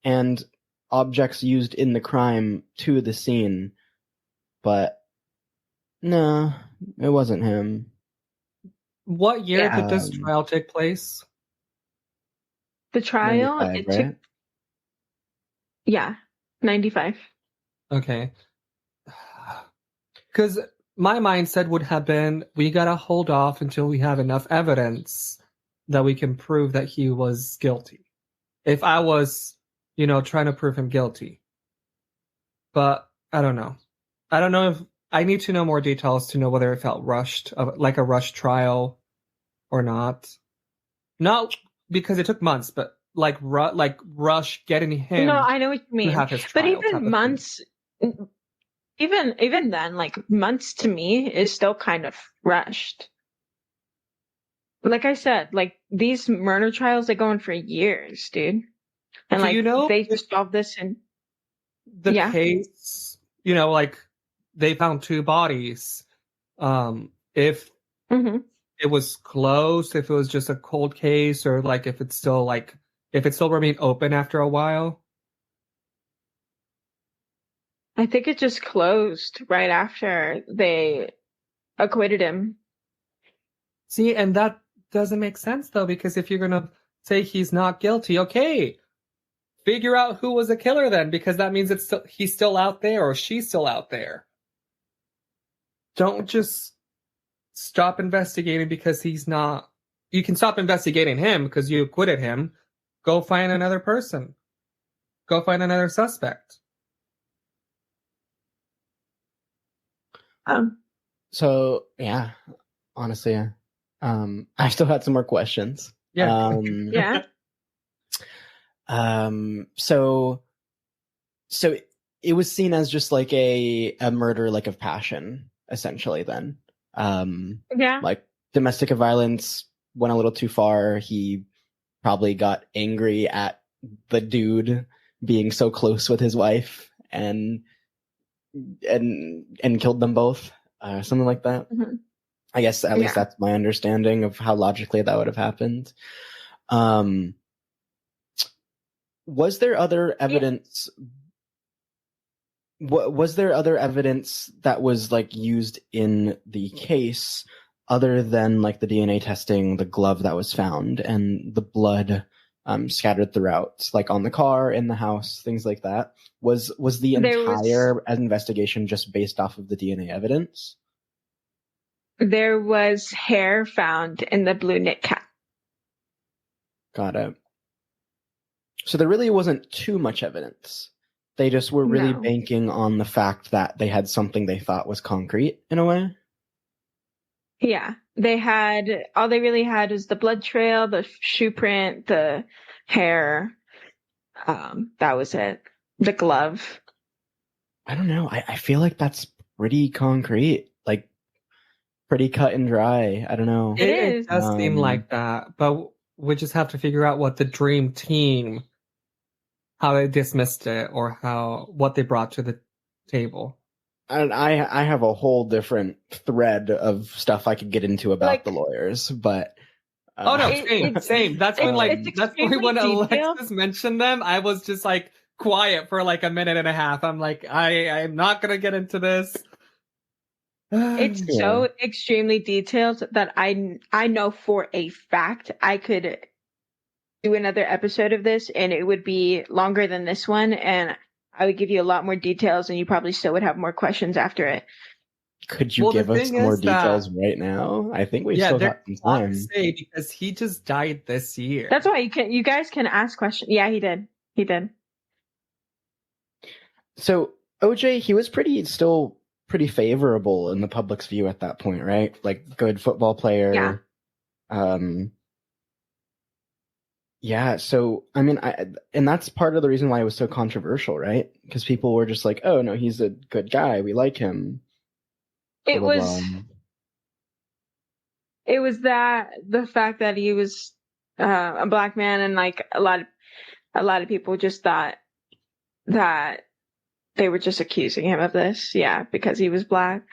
and objects used in the crime to the scene. But no, it wasn't him. What year did this trial take place? The trial, 95, right? Yeah, 95. Okay. Because my mindset would have been, we gotta hold off until we have enough evidence that we can prove that he was guilty. If I was, trying to prove him guilty. But I don't know. I don't know if I need to know more details to know whether it felt rushed, like a rushed trial or not. Not because it took months, but like rush getting him. No, I know what you mean. To have his trial, but even months, even then, like months to me is still kind of rushed. Like I said, like these murder trials, they go on for years, dude. And like they just solved this in the case, like they found 2 bodies. If it was closed, if it was just a cold case, or like if it still remained open after a while. I think it just closed right after they acquitted him. See, and that doesn't make sense though, because if you're gonna say he's not guilty, okay, figure out who was the killer then, because that means he's still out there or she's still out there. Don't just stop investigating because he's not. You can stop investigating him because you acquitted him. Go find another person. go find another suspect. So yeah, honestly, I still had some more questions. Yeah. Yeah. So it was seen as just like a murder, like of passion, essentially. Then, Yeah. like domestic violence went a little too far. He probably got angry at the dude being so close with his wife and killed them both, something like that. Mhm. I guess at least Yeah. that's my understanding of how logically that would have happened. Was there other evidence? Was there other evidence that was like used in the case other than like the DNA testing, the glove that was found, and the blood scattered throughout, like on the car, in the house, things like that? Was the entire investigation just based off of the DNA evidence? There was hair found in the blue knit cap. Got it. So there really wasn't too much evidence. They just were really No. banking on the fact that they had something they thought was concrete in a way. Yeah. All they really had was the blood trail, the shoe print, the hair. That was it. The glove. I don't know. I feel like that's pretty concrete, like pretty cut and dry. I don't know. It is. It does seem like that, but we just have to figure out what the dream team, how they dismissed it, or what they brought to the table. And I have a whole different thread of stuff I could get into about the lawyers, but oh no, same. That's when when detailed. Alexis mentioned them, I was just like quiet for like a minute and a half. I'm like, I'm not gonna get into this. It's so extremely detailed that I know for a fact I could do another episode of this and it would be longer than this one, and I would give you a lot more details and you probably still would have more questions after it. Could you give us more details right now? I think we still got some time. To say because he just died this year. That's why you guys can ask questions. Yeah, he did. So OJ, he was still pretty favorable in the public's view at that point, right? Like good football player. Yeah. Yeah, so I mean, and that's part of the reason why it was so controversial, right? Because people were just like, "Oh no, he's a good guy. We like him." It was that the fact that he was a black man, and like a lot of people just thought that they were just accusing him of this, because he was black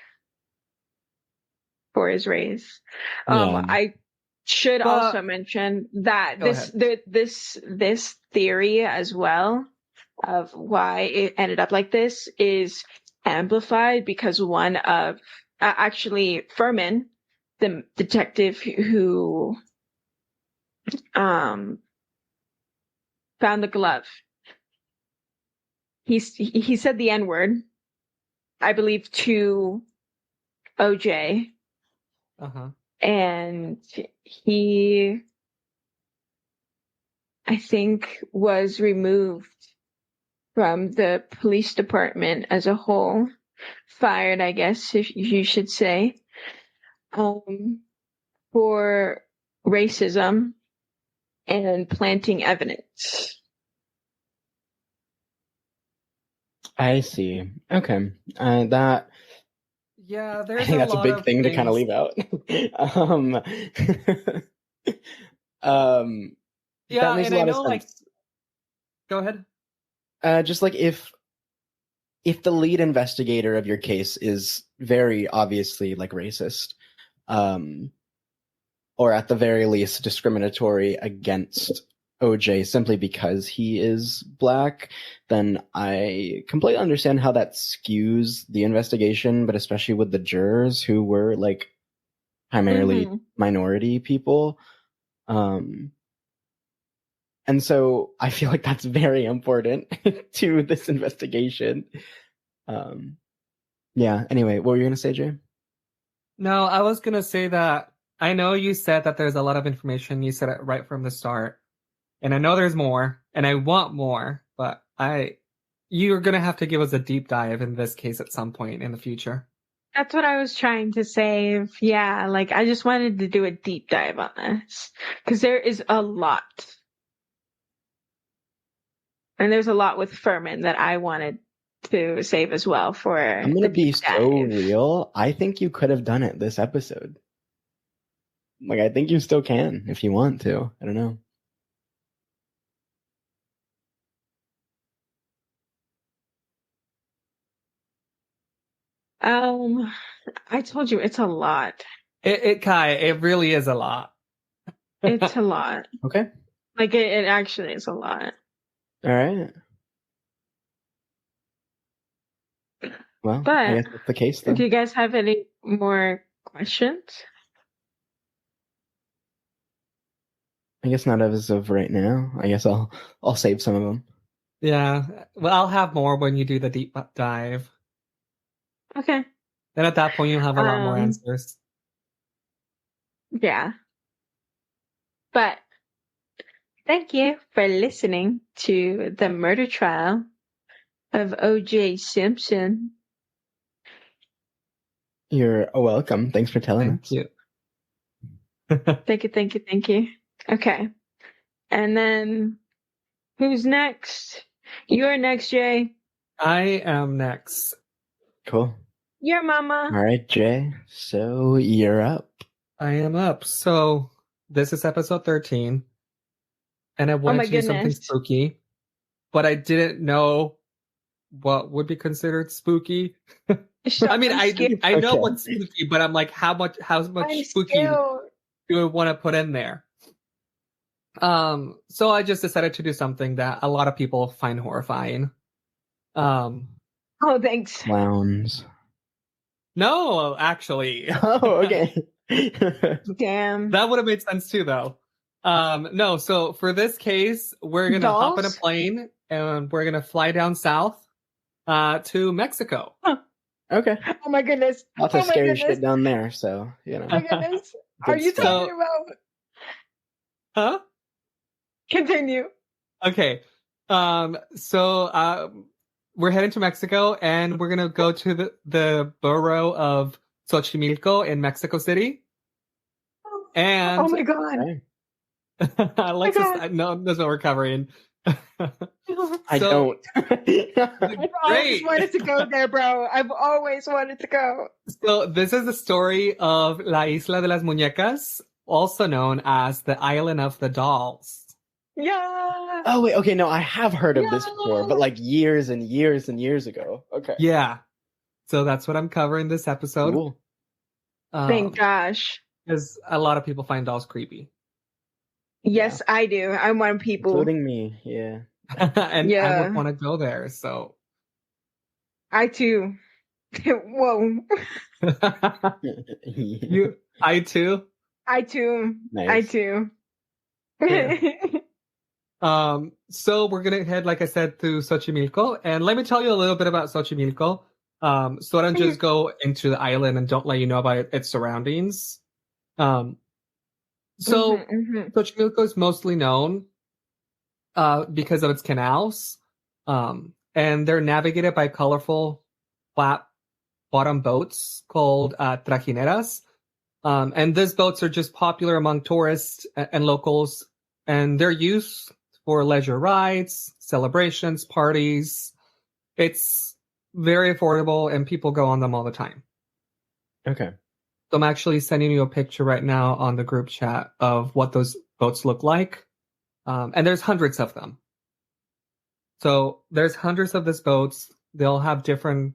for his race. I should also mention that this theory as well of why it ended up like this is amplified because one of actually Furman, the detective who found the glove, he said the N-word, I believe, to OJ. And he, I think, was removed from the police department as a whole, fired, I guess, if you should say, for racism and planting evidence. I see. Okay. Yeah, I think that's a big thing to kind of leave out. Yeah, and I know, like, go ahead. Just like if the lead investigator of your case is very obviously like racist, or at the very least discriminatory against OJ simply because he is black, then I completely understand how that skews the investigation, but especially with the jurors who were like primarily minority people. And so I feel like that's very important to this investigation. Yeah, anyway, what were you going to say, Jay? No, I was going to say that I know you said that there's a lot of information. You said it right from the start. And I know there's more, and I want more, but you're gonna have to give us a deep dive in this case at some point in the future. That's what I was trying to say. Yeah, like I just wanted to do a deep dive on this because there is a lot. And there's a lot with Furman that I wanted to save as well for I'm gonna the be deep so dive. real. I think you could have done it this episode. Like, I think you still can if you want to. I don't know. I told you it's a lot. It really is a lot. It's a lot. Okay. Like it actually is a lot. All right. Well, But I guess that's the case then. do you guys have any more questions? I guess not as of right now. I guess I'll save some of them. Yeah. Well, I'll have more when you do the deep dive. Okay. Then at that point, you'll have a lot more answers. Yeah. But thank you for listening to the murder trial of O.J. Simpson. You're welcome. Thanks for telling us. Thank you. Thank you. Okay. And then who's next? You're next, Jay. I am next. Cool. Your mama. All right, Jay. So you're up. I am up. So this is episode 13. And I wanted to do something goodness. spooky. But I didn't know what would be considered spooky. I mean, I know Okay. what's spooky, but I'm like, how much I'm spooky scared. do I want to put in there? So I just decided to do something that a lot of people find horrifying. Oh, thanks. Clowns. No, actually. Oh, okay. Damn. That would have made sense too, though. No, so for this case, we're gonna hop in a Dolls? plane and we're gonna fly down south to Mexico. Okay. Oh my goodness. Lots Oh of my scary goodness. shit down there, so, you Oh my know. goodness. Are Good you stuff. talking about? Huh? Continue. Okay. So we're heading to Mexico and we're gonna go to the borough of Xochimilco in Mexico City. And Oh my god. Okay. Alexis, God. no, that's what we're covering. I So- don't. I've always Great. wanted to go there, bro. I've always wanted to go. So this is the story of La Isla de las Muñecas, also known as the Island of the Dolls. Yeah. Oh, wait. Okay, no, I have heard of this No. before, but like years and years and years ago. Okay. Yeah. So that's what I'm covering this episode. Cool. Thank gosh. Because a lot of people find dolls creepy. Yes, I do. I'm one of people. Including me, yeah. And I Yeah. would want to go there, so. I too. Whoa. I too. I too. Nice. I too. So we're gonna head, like I said, to Xochimilco, and let me tell you a little bit about Xochimilco. So I don't just go into the island and don't let you know about its surroundings. So Xochimilco is mostly known because of its canals, and they're navigated by colorful flat bottom boats called trajineras. And these boats are just popular among tourists and locals, and they're used for leisure rides, celebrations, parties. It's very affordable, and people go on them all the time. Okay. So I'm actually sending you a picture right now on the group chat of what those boats look like. And there's hundreds of them. So there's hundreds of these boats. They'll have different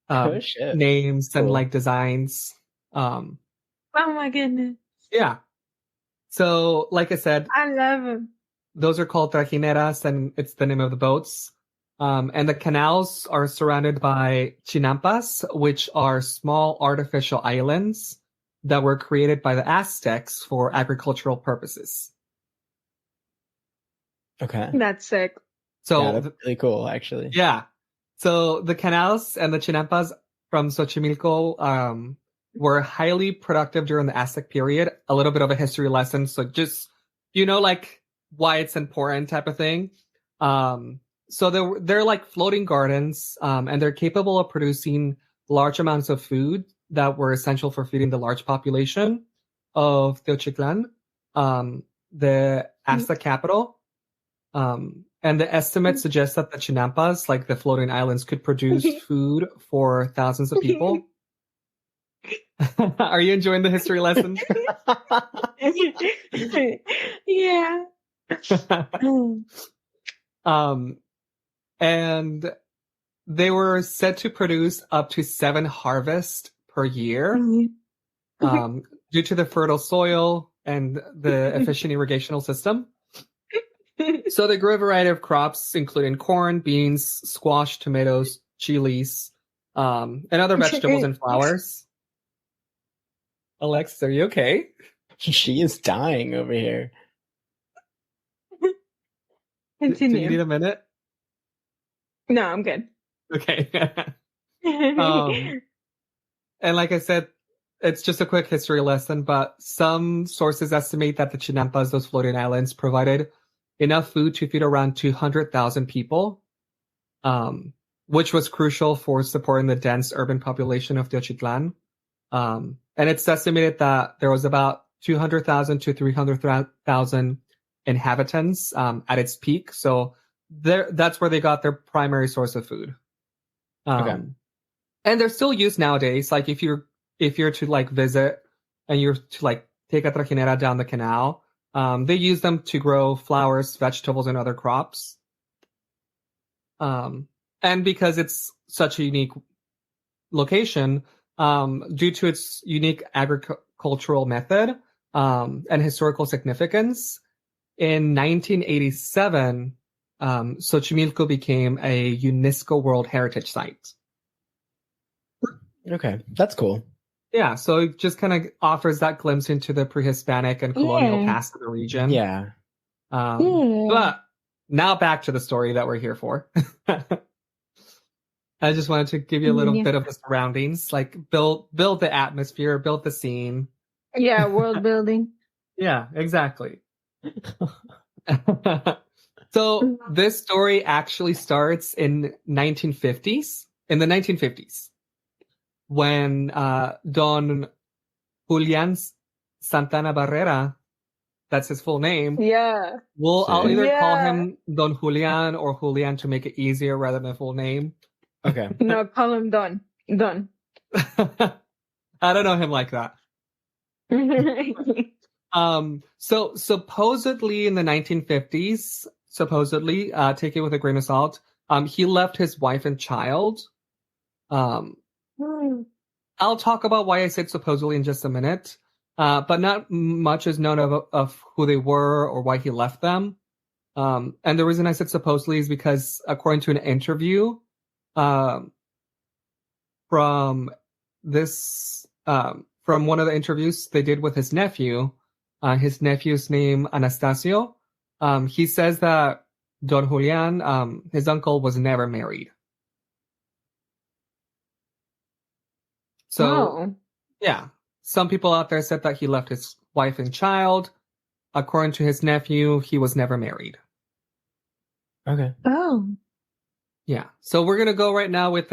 Oh, shit. names and Cool. like designs. Oh my goodness. Yeah. So like I said, I love him. those are called trajineras, and it's the name of the boats. And the canals are surrounded by chinampas, which are small artificial islands that were created by the Aztecs for agricultural purposes. Okay. That's sick. So Yeah, that's really cool, actually. yeah. So the canals and the chinampas from Xochimilco were highly productive during the Aztec period. A little bit of a history lesson. So just, like why it's important type of thing. So they're like floating gardens, and they're capable of producing large amounts of food that were essential for feeding the large population of Teotihuacan, the Aztec capital. And the estimates suggest that the chinampas, like the floating islands, could produce food for thousands of people. Are you enjoying the history lesson? Yeah. And they were said to produce up to 7 harvests per year, due to the fertile soil and the efficient irrigational system. So they grew a variety of crops, including corn, beans, squash, tomatoes, chilies, and other vegetables and flowers. Alexis, are you okay? She is dying over here. Continue. Do you need a minute? No, I'm good. Okay. And like I said, it's just a quick history lesson, but some sources estimate that the chinampas, those floating islands, provided enough food to feed around 200,000 people, which was crucial for supporting the dense urban population of Teotihuacan. And it's estimated that there was about 200,000 to 300,000 inhabitants at its peak. So that's where they got their primary source of food. Okay. And they're still used nowadays. Like if you're to like visit and you're to like take a trajinera down the canal, they use them to grow flowers, vegetables, and other crops. And because it's such a unique location, due to its unique agricultural method and historical significance, in 1987, Xochimilco became a UNESCO World Heritage Site. Okay, that's cool. Yeah, so it just kind of offers that glimpse into the pre-Hispanic and colonial past of the region. Yeah. But now back to the story that we're here for. I just wanted to give you a little bit of the surroundings, like build the atmosphere, build the scene. Yeah, world building. Yeah, exactly. So this story actually starts in the 1950s, when Don Julian Santana Barrera, that's his full name. Yeah. I'll either call him Don Julian or Julian to make it easier rather than full name. Okay. No, call him Don. Don. I don't know him like that. So supposedly in the 1950s, take it with a grain of salt, he left his wife and child. I'll talk about why I said supposedly in just a minute, but not much is known of who they were or why he left them. And the reason I said supposedly is because according to an interview from one of the interviews they did with his nephew, his nephew's name Anastasio, he says that Don Julian, his uncle, was never married. So, yeah, some people out there said that he left his wife and child. According to his nephew, he was never married. Okay. Oh. Yeah. So we're going to go right now with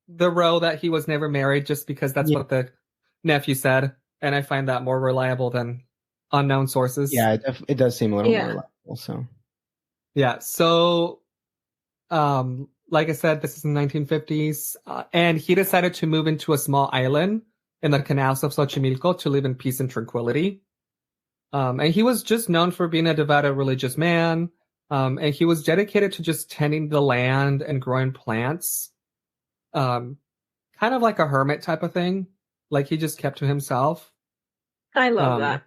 the row that he was never married, just because that's what the nephew said. And I find that more reliable than unknown sources. Yeah, it does seem a little more reliable. So. Yeah. So, like I said, this is in the 1950s, and he decided to move into a small island in the canals of Xochimilco to live in peace and tranquility. And he was just known for being a devout religious man, and he was dedicated to just tending the land and growing plants, kind of like a hermit type of thing. Like he just kept to himself. I love that.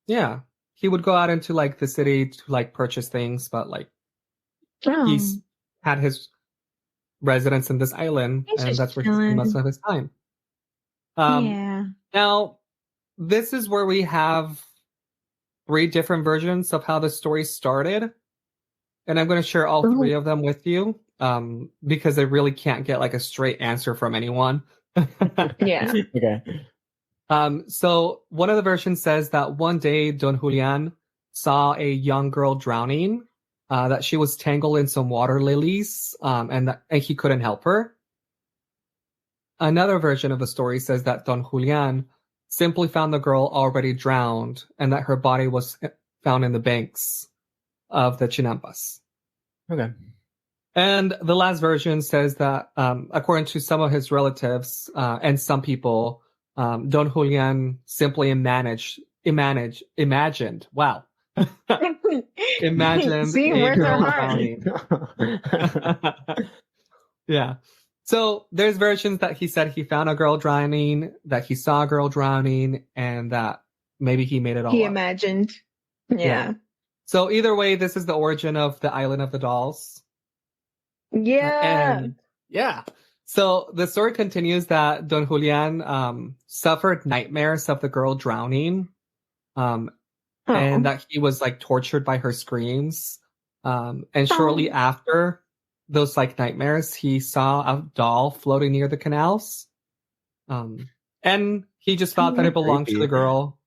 Yeah, he would go out into like the city to like purchase things, but like he's had his residence in this island, and that's where he spent most of his time. Now, this is where we have 3 different versions of how the story started, and I'm going to share all 3 of them with you, because I really can't get like a straight answer from anyone. Yeah. Okay. So one of the versions says that one day Don Julian saw a young girl drowning, that she was tangled in some water lilies, and he couldn't help her. Another version of the story says that Don Julian simply found the girl already drowned and that her body was found in the banks of the Chinampas. Okay. And the last version says that, according to some of his relatives and some people, Don Julian simply imagined, wow. Imagined See, a where's our girl heart? drowning. Yeah. So there's versions that he said he found a girl drowning, that he saw a girl drowning, and that maybe he made it all He up. imagined. Yeah. So either way, this is the origin of the Island of the Dolls. Yeah. And yeah. So the story continues that Don Julian suffered nightmares of the girl drowning, and that he was like tortured by her screams. And shortly after those like nightmares, he saw a doll floating near the canals. And he just thought that it belonged to the girl.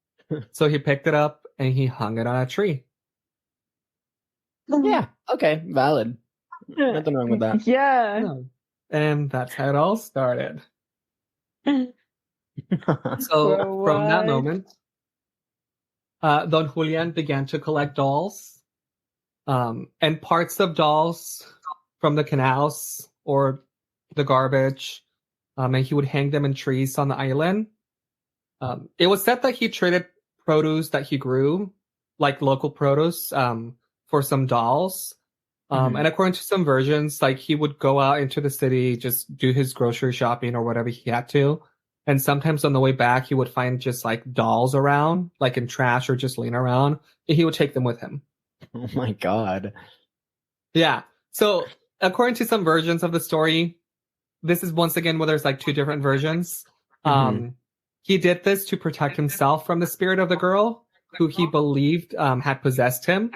So he picked it up and he hung it on a tree. Yeah. Okay. Valid. Nothing wrong with that. Yeah. No. And that's how it all started. So from that moment, Don Julian began to collect dolls, and parts of dolls from the canals or the garbage, and he would hang them in trees on the island. It was said that he traded produce that he grew, like local produce, for some dolls. And according to some versions, like he would go out into the city, just do his grocery shopping or whatever he had to. And sometimes on the way back, he would find just like dolls around, like in trash or just laying around, and he would take them with him. Oh my God. Yeah. So according to some versions of the story, this is once again where there's like two different versions. He did this to protect himself from the spirit of the girl who he believed had possessed him.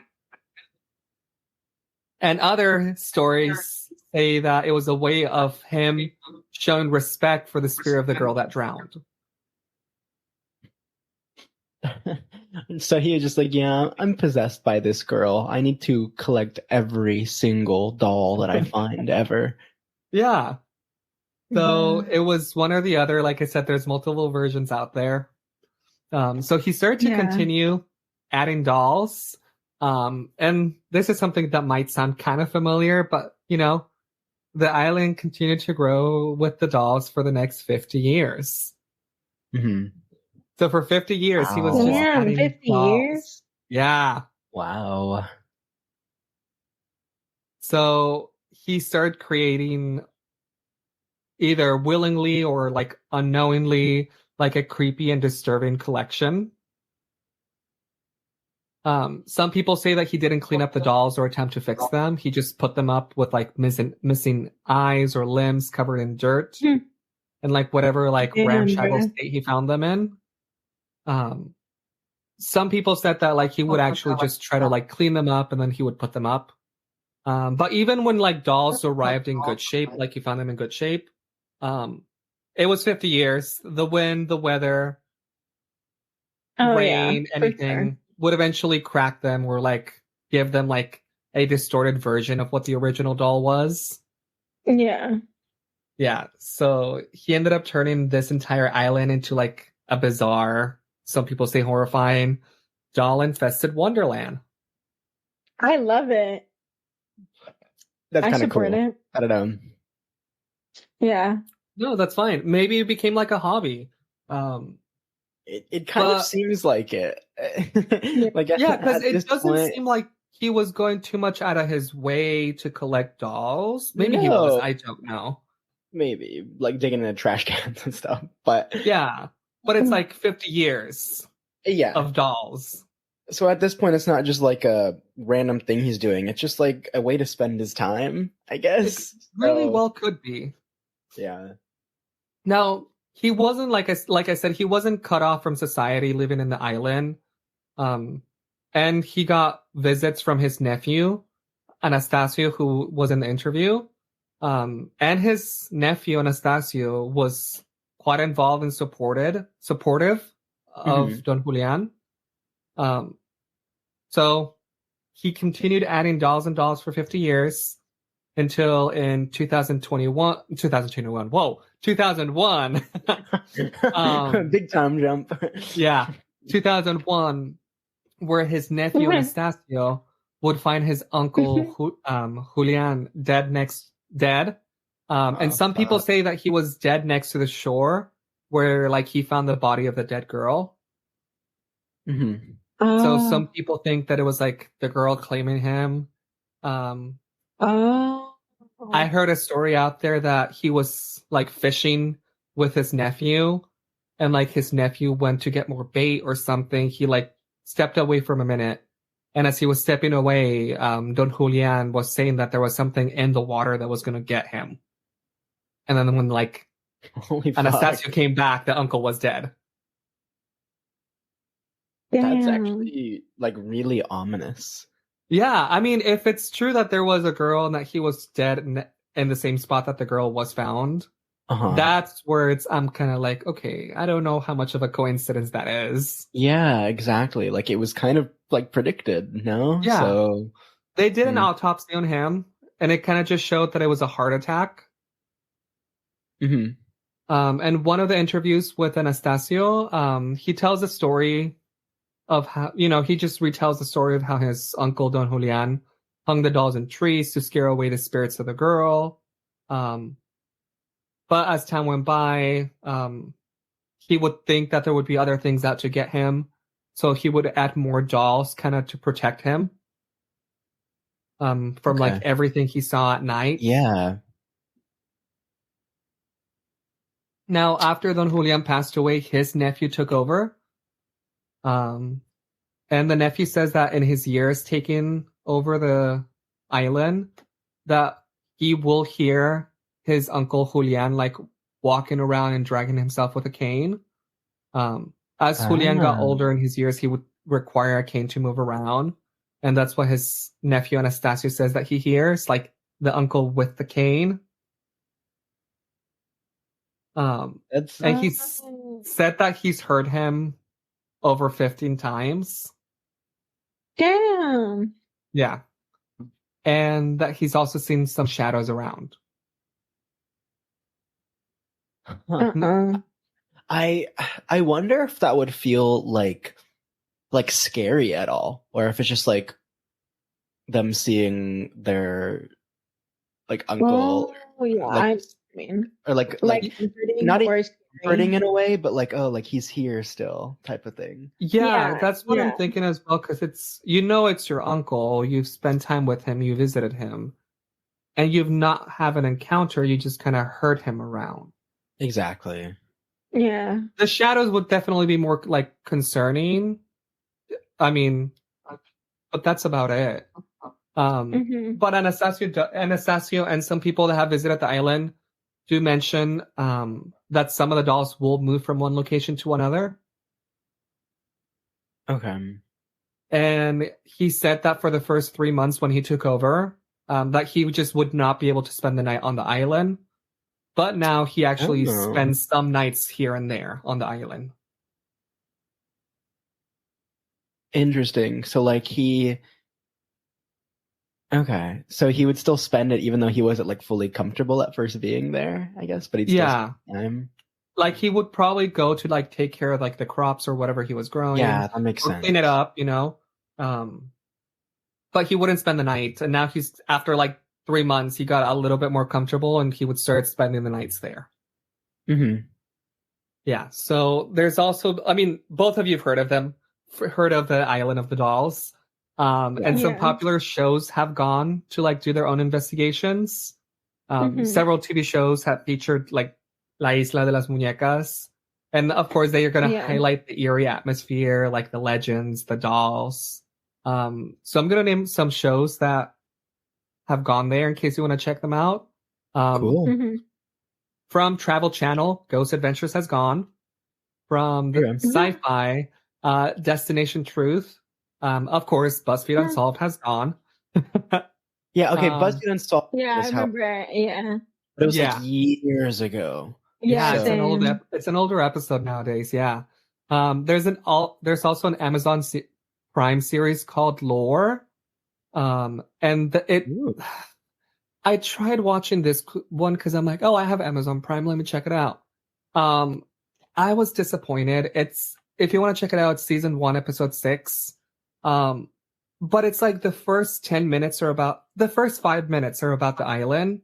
And other stories say that it was a way of him showing respect for the spirit of the girl that drowned. So he was just like, yeah, I'm possessed by this girl. I need to collect every single doll that I find ever. Yeah. So it was one or the other. Like I said, there's multiple versions out there. So he started to continue adding dolls. And this is something that might sound kind of familiar, but you know, the island continued to grow with the dolls for the next 50 years. So for 50 years, he was just adding 50 dolls. years? Yeah. Wow. So he started creating either willingly or like unknowingly, like a creepy and disturbing collection. Some people say that he didn't clean up the dolls or attempt to fix them. He just put them up with like missing eyes or limbs covered in dirt and like whatever like ramshackle state he found them in. Some people said that like he would actually just try to like clean them up and then he would put them up. But even when like dolls arrived in good shape, like he found them in good shape, it was 50 years. The wind, the weather, rain, anything would eventually crack them or like give them like a distorted version of what the original doll was. Yeah. Yeah. So he ended up turning this entire island into like a bizarre, some people say horrifying, doll-infested wonderland. I love it. That's kind of cool. It. I don't know. Yeah. No, that's fine. Maybe it became like a hobby. It kind of seems like it. Like yeah, because it doesn't seem like he was going too much out of his way to collect dolls. Maybe he was. I don't know. Maybe like digging in the trash cans and stuff. But yeah, but it's like 50 years. Of dolls. So at this point, it's not just like a random thing he's doing. It's just like a way to spend his time, I guess. It really well could be. Yeah. Now, he wasn't like I said, he wasn't cut off from society living in the island. And he got visits from his nephew, Anastasio, who was in the interview. And his nephew, Anastasio, was quite involved and supportive of Don Julian. So he continued adding dolls and dolls for 50 years until in 2001. Whoa, 2001. Big time jump. Yeah, 2001, where his nephew Anastasio would find his uncle Julian dead. And some people say that he was dead next to the shore, where like he found the body of the dead girl. Mm-hmm. So some people think that it was like the girl claiming him. I heard a story out there that he was like fishing with his nephew, and like his nephew went to get more bait or something. He like stepped away for a minute, and as he was stepping away, Don Julian was saying that there was something in the water that was going to get him. And then when like Anastasio came back, the uncle was dead. That's actually like really ominous. Yeah, I mean, if it's true that there was a girl and that he was dead in the same spot that the girl was found, that's where I'm kind of like, okay, I don't know how much of a coincidence that is. Yeah, exactly. Like it was kind of like predicted, no? Yeah. So they did an autopsy on him, and it kind of just showed that it was a heart attack. Mm-hmm. And one of the interviews with Anastasio, he tells a story of how, he just retells the story of how his uncle Don Julian hung the dolls in trees to scare away the spirits of the girl. But as time went by, he would think that there would be other things out to get him, so he would add more dolls kind of to protect him from like everything he saw at night. Yeah. Now, after Don Julian passed away, his nephew took over. And the nephew says that in his years taking over the island, that he will hear his uncle Julian like walking around and dragging himself with a cane. As Julian got older in his years, he would require a cane to move around. And that's what his nephew Anastasio says that he hears, like the uncle with the cane. And he said that he's heard him over 15 times. Damn. Yeah. And that he's also seen some shadows around. I wonder if that would feel like scary at all, or if it's just like them seeing their like uncle. Oh yeah, like, I mean, or like not even hurting in a way, but like, oh, like he's here still type of thing. Yeah, that's what I'm thinking as well, because it's your uncle, you've spent time with him, you visited him, and you've not have an encounter, you just kind of heard him around. Exactly. Yeah. The shadows would definitely be more like concerning. I mean, but that's about it. But Anastasio and some people that have visited the island do mention that some of the dolls will move from one location to another. Okay. And he said that for the first 3 months when he took over, that he just would not be able to spend the night on the island. But now he actually spends some nights here and there on the island. Interesting. So like okay. So he would still spend it even though he wasn't like fully comfortable at first being there, I guess, but he'd still spend time. Like he would probably go to like take care of like the crops or whatever he was growing. Yeah, that makes sense. Clean it up, but he wouldn't spend the night. And now he's after like 3 months, he got a little bit more comfortable and he would start spending the nights there. Mm-hmm. Yeah. So there's also, I mean, both of you have heard of the Island of the Dolls. And some popular shows have gone to like do their own investigations. Several TV shows have featured like La Isla de las Muñecas. And of course, they are going to highlight the eerie atmosphere, like the legends, the dolls. So I'm going to name some shows that have gone there in case you want to check them out. Cool. From Travel Channel, Ghost Adventures has gone. From the Sci-Fi, Destination Truth. Of course, BuzzFeed Unsolved has gone. Yeah, okay, BuzzFeed Unsolved. Yeah, I remember. Yeah. But it was like years ago. Yeah, it's an older episode nowadays. Yeah. There's also an Amazon Prime series called Lore, Ooh. I tried watching this one because I'm like, oh, I have Amazon Prime, let me check it out. I was disappointed. If you want to check it out, it's season 1, episode 6. But it's like the first 5 minutes are about the island,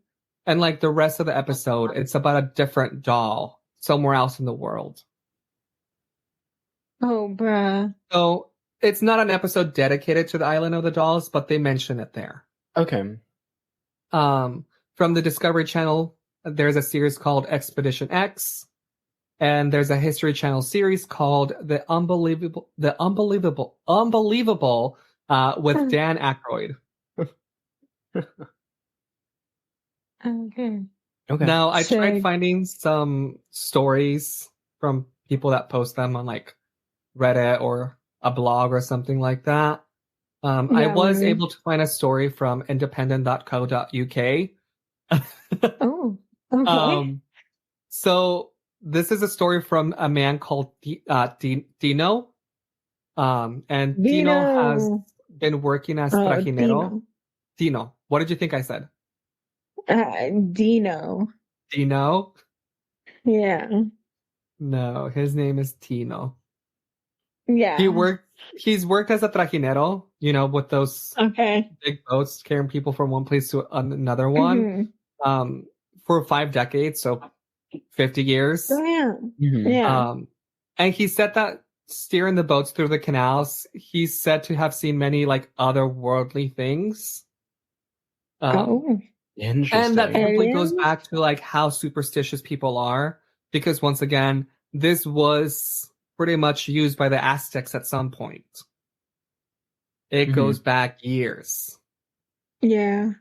and like the rest of the episode, it's about a different doll somewhere else in the world. Oh, bruh. So it's not an episode dedicated to the island of the dolls, but they mention it there. Okay. From the Discovery Channel, there's a series called Expedition X, and there's a History Channel series called The Unbelievable with Dan Aykroyd. Okay. Okay. Now, I So- tried finding some stories from people that post them on like Reddit or a blog or something like that. I Yeah, was really. able to find a story from independent.co.uk. Oh, okay. So this is a story from a man called Dino. And Dino has been working as trajinero. Dino. What did you think I said? Dino. Dino? Yeah. No, his name is Tino. Yeah. He's worked as a trajinero, with those Okay. big boats carrying people from one place to another one, Mhm. for 5 decades, so 50 years. Oh, yeah. Mhm. Yeah. And he said that steering the boats through the canals, he's said to have seen many like otherworldly things. Oh. Interesting. And that simply goes Aliens? back to like how superstitious people are, because once again, this was pretty much used by the Aztecs at some point. It Mhm. goes back years. Yeah.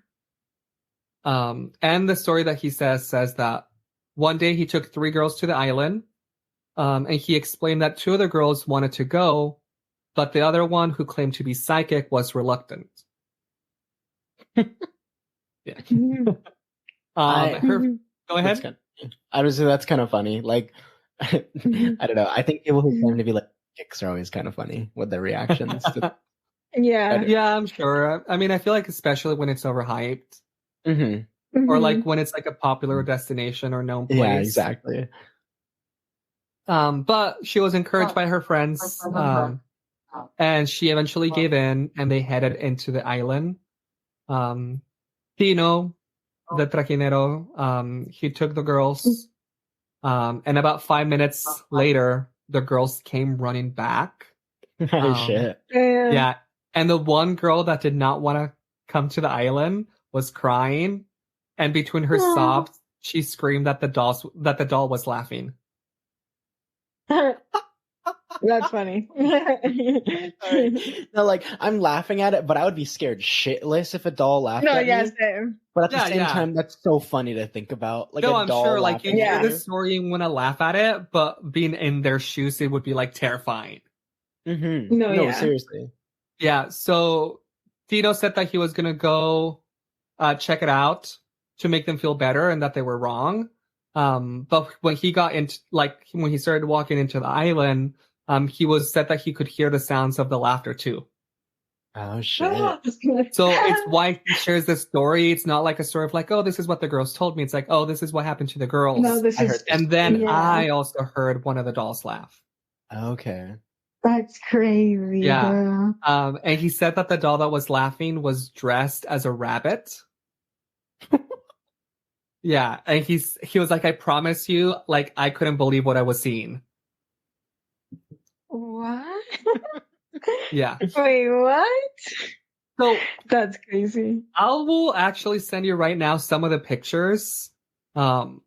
And the story that he says that one day he took 3 girls to the island, and he explained that 2 of the girls wanted to go, but the other one, who claimed to be psychic, was reluctant. Yeah. Mhm. Go ahead. I would say that's kind of funny. Like, I don't know. I think people who claim to be like psychics are always kind of funny with their reactions. Yeah. Yeah, I'm sure. I mean, I feel like especially when it's overhyped, Mm-hmm. or like when it's like a popular destination or known place. Yeah, exactly. But she was encouraged by her friends, and she eventually gave in, and they headed into the island. Tino, the trajinero, he took the girls, and about 5 minutes later, the girls came running back. Oh, shit. Yeah, and the one girl that did not want to come to the island was crying, and between her sobs, she screamed that the doll was laughing. That's funny. Sorry. No, like, I'm laughing at it, but I would be scared shitless if a doll laughed No, at yeah, me. same. But at the Yeah, same yeah. time, that's so funny to think about. Like, No, a I'm doll sure, like, you laughing hear at this story and want to laugh at it, but being in their shoes, it would be, like, terrifying. Mm-hmm. No, No, yeah. seriously. Yeah, so Tito said that he was going to go check it out to make them feel better and that they were wrong. But when he got into, like, when he started walking into the island, he said that he could hear the sounds of the laughter too. Oh, shit. So it's why he shares this story. It's not like a story of like, oh, this is what the girls told me. It's like, oh, this is what happened to the girls. No, this I is heard this. And then Yeah. I also heard one of the dolls laugh. Okay. That's crazy, Yeah. bro. And he said that the doll that was laughing was dressed as a rabbit. Yeah, and he was like, I promise you, like, I couldn't believe what I was seeing. What? Yeah. Wait, what? So That's crazy. I will actually send you right now some of the pictures of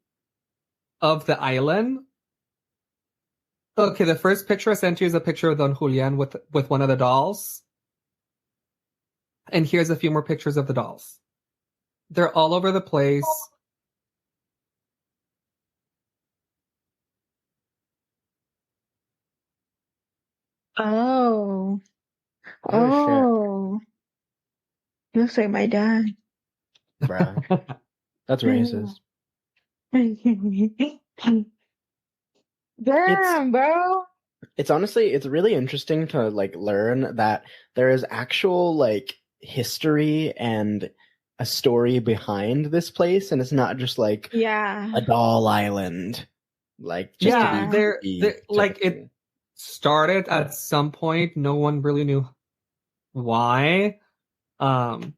the island. Okay, the first picture I sent you is a picture of Don Julian with one of the dolls. And here's a few more pictures of the dolls. They're all over the place. Oh. Oh, Oh. Looks like my dad. Bruh. That's racist. Damn, bro. It's honestly, it's really interesting to like learn that there is actual like history and a story behind this place, and it's not just like a doll island. Like, just yeah, to they're be like typical. it started at some point. No one really knew why. And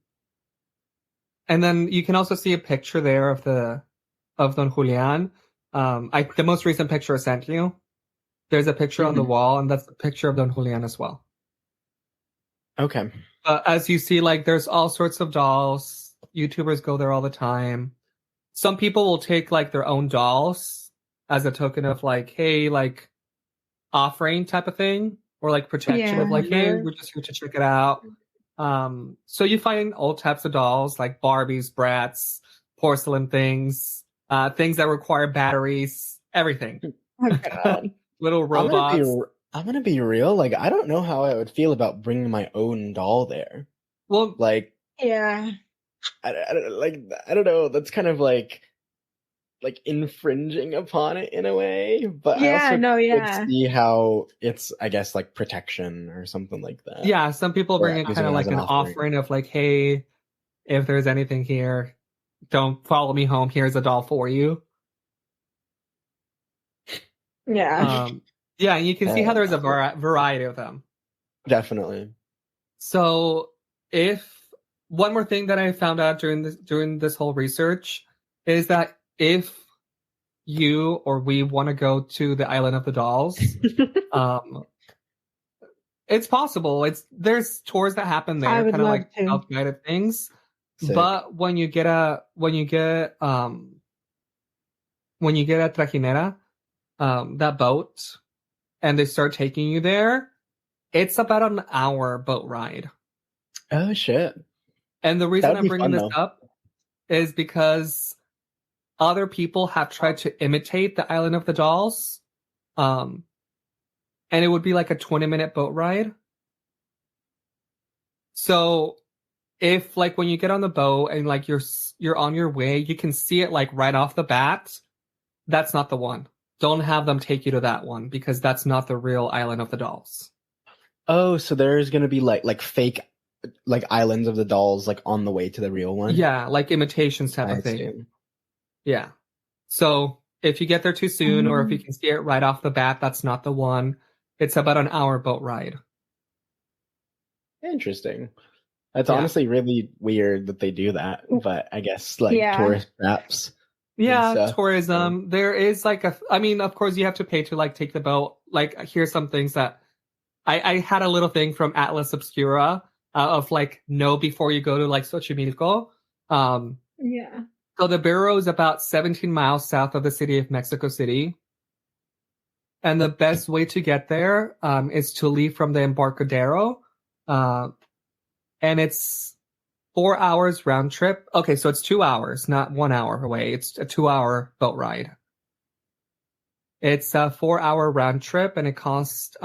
then you can also see a picture there of Don Julian. The most recent picture I sent you. There's a picture on the wall, and that's the picture of Don Julian as well. Okay. As you see, like, there's all sorts of dolls. YouTubers go there all the time. Some people will take, like, their own dolls as a token of, like, hey, like, offering type of thing, or, like, protection of, like, hey, we're just here to check it out. So you find all types of dolls, like Barbies, Bratz, porcelain things, things that require batteries, everything. Oh, God. Little robots. I'm gonna be real. Like, I don't know how I would feel about bringing my own doll there. Well, like, yeah, I don't know. That's kind of like infringing upon it in a way. But I also could see how it's, I guess, like protection or something like that. Yeah, some people bring it kind of like an offering of like, hey, if there's anything here, don't follow me home. Here's a doll for you. yeah. Yeah, and you can see how there's a variety of them. Definitely. So, one more thing that I found out during this whole research is that if you or we want to go to the Island of the Dolls, it's possible. There's tours that happen there, kind of like self-guided things. Sick. But when you get a trajinera, that boat, and they start taking you there, it's about an hour boat ride. Oh shit! And the reason I'm bringing this up is because other people have tried to imitate the Island of the Dolls, and it would be like a 20-minute boat ride. So if, like, when you get on the boat and like you're on your way, you can see it like right off the bat. That's not the one. Don't have them take you to that one, because that's not the real Island of the Dolls. Oh, so there's gonna be like fake, like Islands of the Dolls, like on the way to the real one. Yeah, like imitations type of thing. Yeah. So if you get there too soon, or if you can see it right off the bat, that's not the one. It's about an hour boat ride. Interesting. That's honestly really weird that they do that, but I guess like tourist traps. Yeah, tourism. There is like I mean, of course you have to pay to like take the boat. Like, here's some things that I had a little thing from Atlas Obscura of like, know before you go to like Xochimilco. So the Barrow is about 17 miles south of the city of Mexico City. And the best way to get there is to leave from the Embarcadero. And it's 4 hours round trip. Okay, so it's 2 hours, not 1 hour away. It's a 2-hour boat ride. It's a 4-hour round trip, and it costs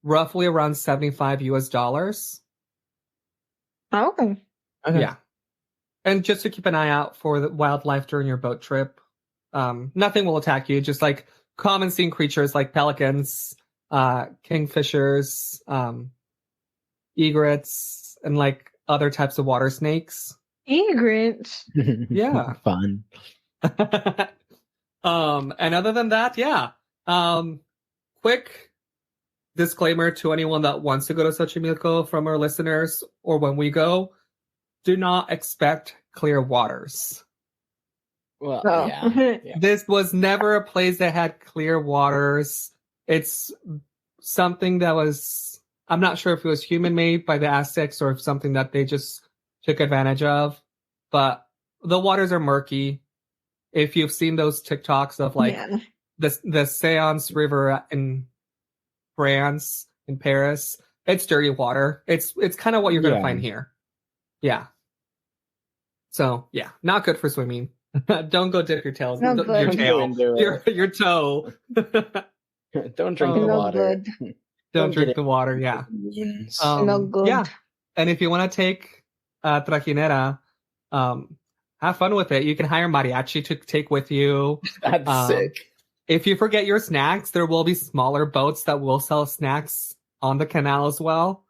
roughly around $75. Okay. Yeah. And just to keep an eye out for the wildlife during your boat trip. Nothing will attack you, just like common sea creatures like pelicans, kingfishers, egrets, and like other types of water snakes. Egrets? Yeah. Fun. And other than that, yeah. Quick disclaimer to anyone that wants to go to Xochimilco from our listeners, or when we go, do not expect clear waters. Well, yeah. This was never a place that had clear waters. It's something that was, I'm not sure if it was human made by the Aztecs or if something that they just took advantage of, but the waters are murky. If you've seen those TikToks of like the Seance River in France, in Paris, it's dirty water. It's kind of what you're going to find here. Yeah. So yeah, not good for swimming. Don't go dip your tail. No Your toe. Don't drink the water. Don't drink the water. Yeah. No good. Yeah. And if you want to take trajinera, have fun with it. You can hire mariachi to take with you. That's sick. If you forget your snacks, there will be smaller boats that will sell snacks on the canal as well.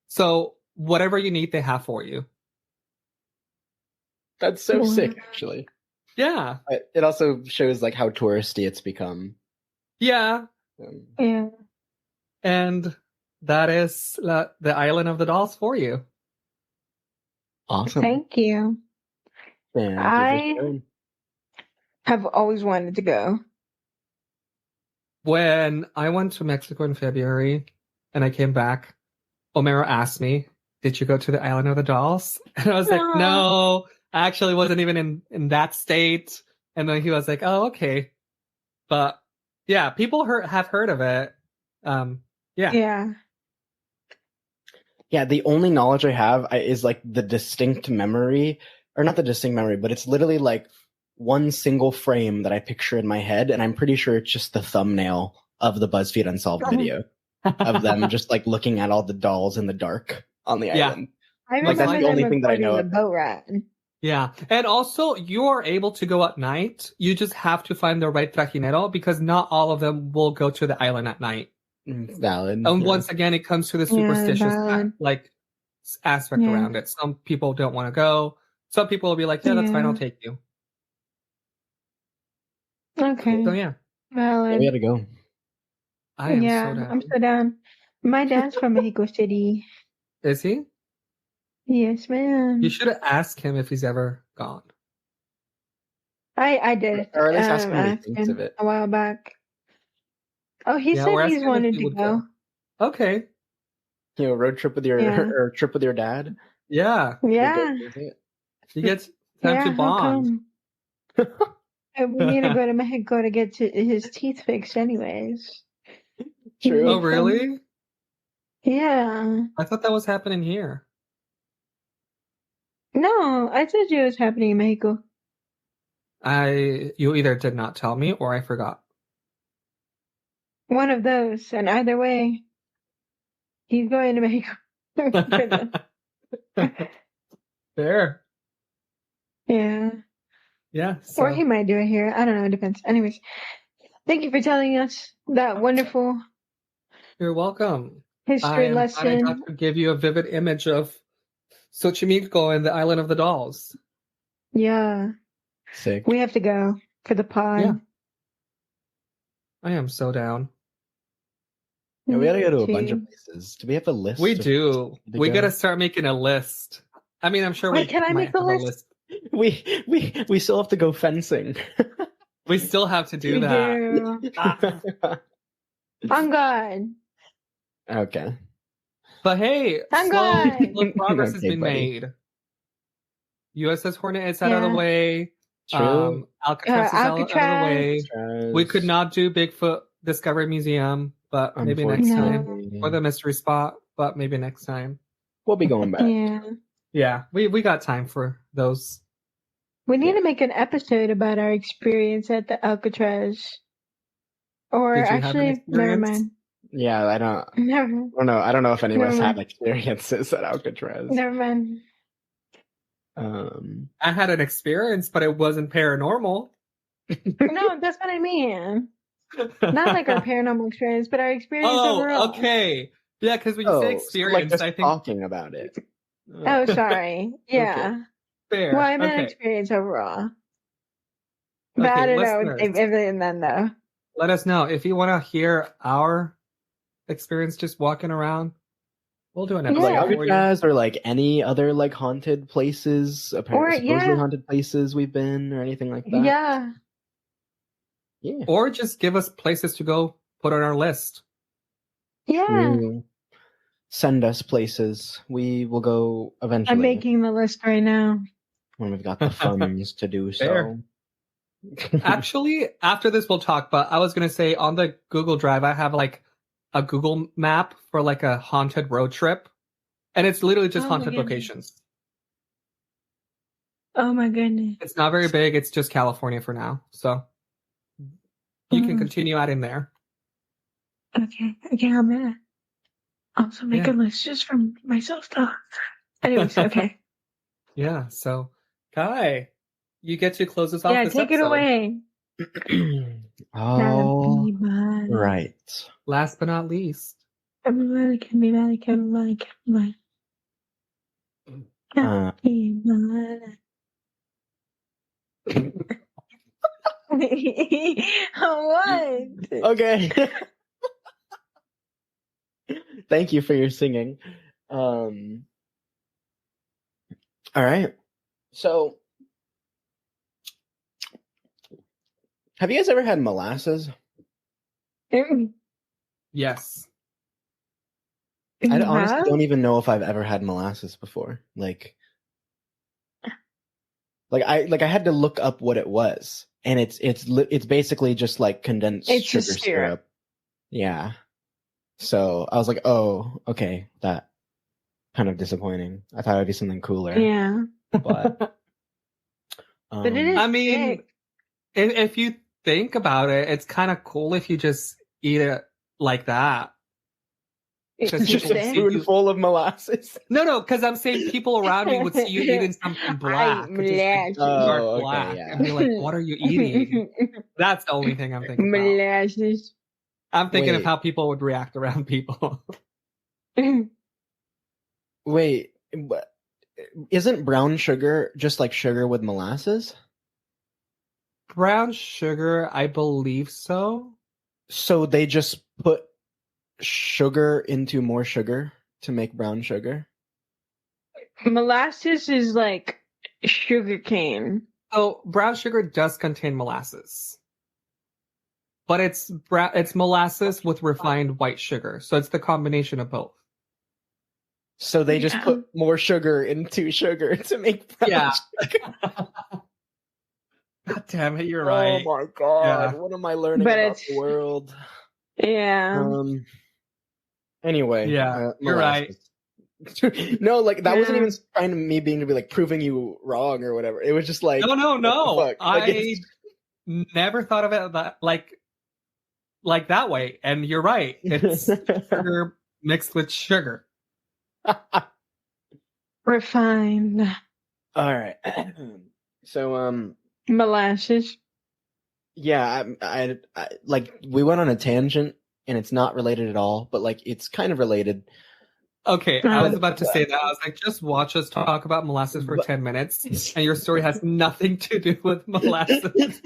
So whatever you need, they have for you. That's so sick, actually. Yeah. It also shows like how touristy it's become. Yeah. Yeah. And that is the Island of the Dolls for you. Awesome. Thank you. I have always wanted to go. When I went to Mexico in February and I came back, Homero asked me, "Did you go to the Island of the Dolls?" And I was like, "No, I actually wasn't even in that state." And then he was like, "Oh, okay." But yeah, people have heard of it. Yeah. Yeah, the only knowledge I have is like the distinct memory, or not the distinct memory, but it's literally like one single frame that I picture in my head, and I'm pretty sure it's just the thumbnail of the BuzzFeed Unsolved video of them just like looking at all the dolls in the dark on the island. I like that's the only thing that I know. The boat ride. Yeah, and also you are able to go at night. You just have to find the right trajinero because not all of them will go to the island at night. Valid. And once again, it comes to the superstitious aspect around it. Some people don't want to go. Some people will be like, "Yeah, that's fine. I'll take you." Okay. So yeah, we gotta go. I am so down. I'm so down. My dad's from Mexico City. Is he? Yes, ma'am. You should have asked him if he's ever gone. I did. Or at least ask him what he thinks of it a while back. Oh, he said he's wanted to go. Okay. Road trip with your or trip with your dad. Yeah. Yeah. You get time to bond. We need to go to Mexico to get his teeth fixed, anyways. True. Oh, really? Yeah. I thought that was happening here. No, I told you it was happening in Mexico. You either did not tell me or I forgot. One of those, and either way, he's going to Mexico. Fair. Yeah. Yeah. So. Or he might do it here. I don't know. It depends. Anyways, thank you for telling us that wonderful. You're welcome. History lesson. I got to give you a vivid image of Xochimilco and the Island of the Dolls. Yeah. Sick. We have to go for the pod. Yeah. I am so down. Yeah, we gotta go to a bunch of places. Do we have a list? We do. We gotta start making a list. I mean, I'm sure can I make a list? We still have to go fencing. We still have to do that. I'm good. Okay. But hey, slow progress has been made. USS Hornet is out of the way. True. Alcatraz is out of the way. We could not do Bigfoot Discovery Museum, but maybe next time. Or the mystery spot, but maybe next time. We'll be going back. Yeah, we got time for those. We need to make an episode about our experience at the Alcatraz. Or actually, never mind. Yeah, I don't know if any of us have experiences at Alcatraz. Never mind. I had an experience, but it wasn't paranormal. No, that's what I mean. Not like our paranormal experience, but our experience overall. Okay. Yeah, because when you say experience, just I think talking about it. Oh, sorry. Yeah. Okay. Fair. Well, I meant experience overall. But I don't know everything then, though. Let us know if you want to hear our experience just walking around. We'll do an episode. Like Alcatraz or like any other like haunted places, supposedly haunted places we've been or anything like that. Yeah. Yeah. Or just give us places to go put on our list. Yeah. Send us places. We will go eventually. I'm making the list right now. When we've got the funds to do Fair. so. Actually, after this we'll talk, but I was going to say on the Google Drive, I have like a Google map for like a haunted road trip. And it's literally just haunted locations. Oh my goodness. It's not very big. It's just California for now. So you can continue adding there. Okay, I'm gonna also make a list just from myself though. Anyways, okay. Yeah, so Kai, you get to close us off. Yeah, take it away. Oh, right. Last but not least. Everybody can be What? Okay. Thank you for your singing. All right. So, have you guys ever had molasses? Yes. I honestly don't even know if I've ever had molasses before. Like I had to look up what it was, and it's basically just like condensed It's sugar just syrup. Yeah. So I was like, oh, okay, that kind of disappointing. I thought it'd be something cooler. Yeah. But But it is I mean, thick. if you think about it, it's kind of cool if you just eat it like that. It's Just just people a see spoonful of molasses. No, because I'm saying people around me would see you eating something black, just like dark Oh, okay, black, yeah. and be like, "What are you eating?" That's the only thing I'm thinking about. Molasses. I'm thinking of Wait. how people would react around people. Wait, but isn't brown sugar just like sugar with molasses? Brown sugar, I believe so. So they just put sugar into more sugar to make brown sugar? Molasses is like sugar cane. So brown sugar does contain molasses, but it's molasses with refined white sugar. So it's the combination of both. So they just Yeah. put more sugar into sugar to make brown Yeah. sugar. God damn it, you're right. Oh my god, Yeah. what am I learning But about it's- the world? Yeah. Anyway, Yeah, you're right. molasses. No, like that wasn't Yeah. even trying to me being to be like proving you wrong or whatever. It was just like No. what the fuck? Like, I it's- never thought of it that like that way. And you're right. It's sugar mixed with sugar. Refined. All right. So Molasses. yeah, I like we went on a tangent and it's not related at all, but like it's kind of related. Okay, I was about to say that. I was like, just watch us talk about molasses for 10 minutes, and your story has nothing to do with molasses.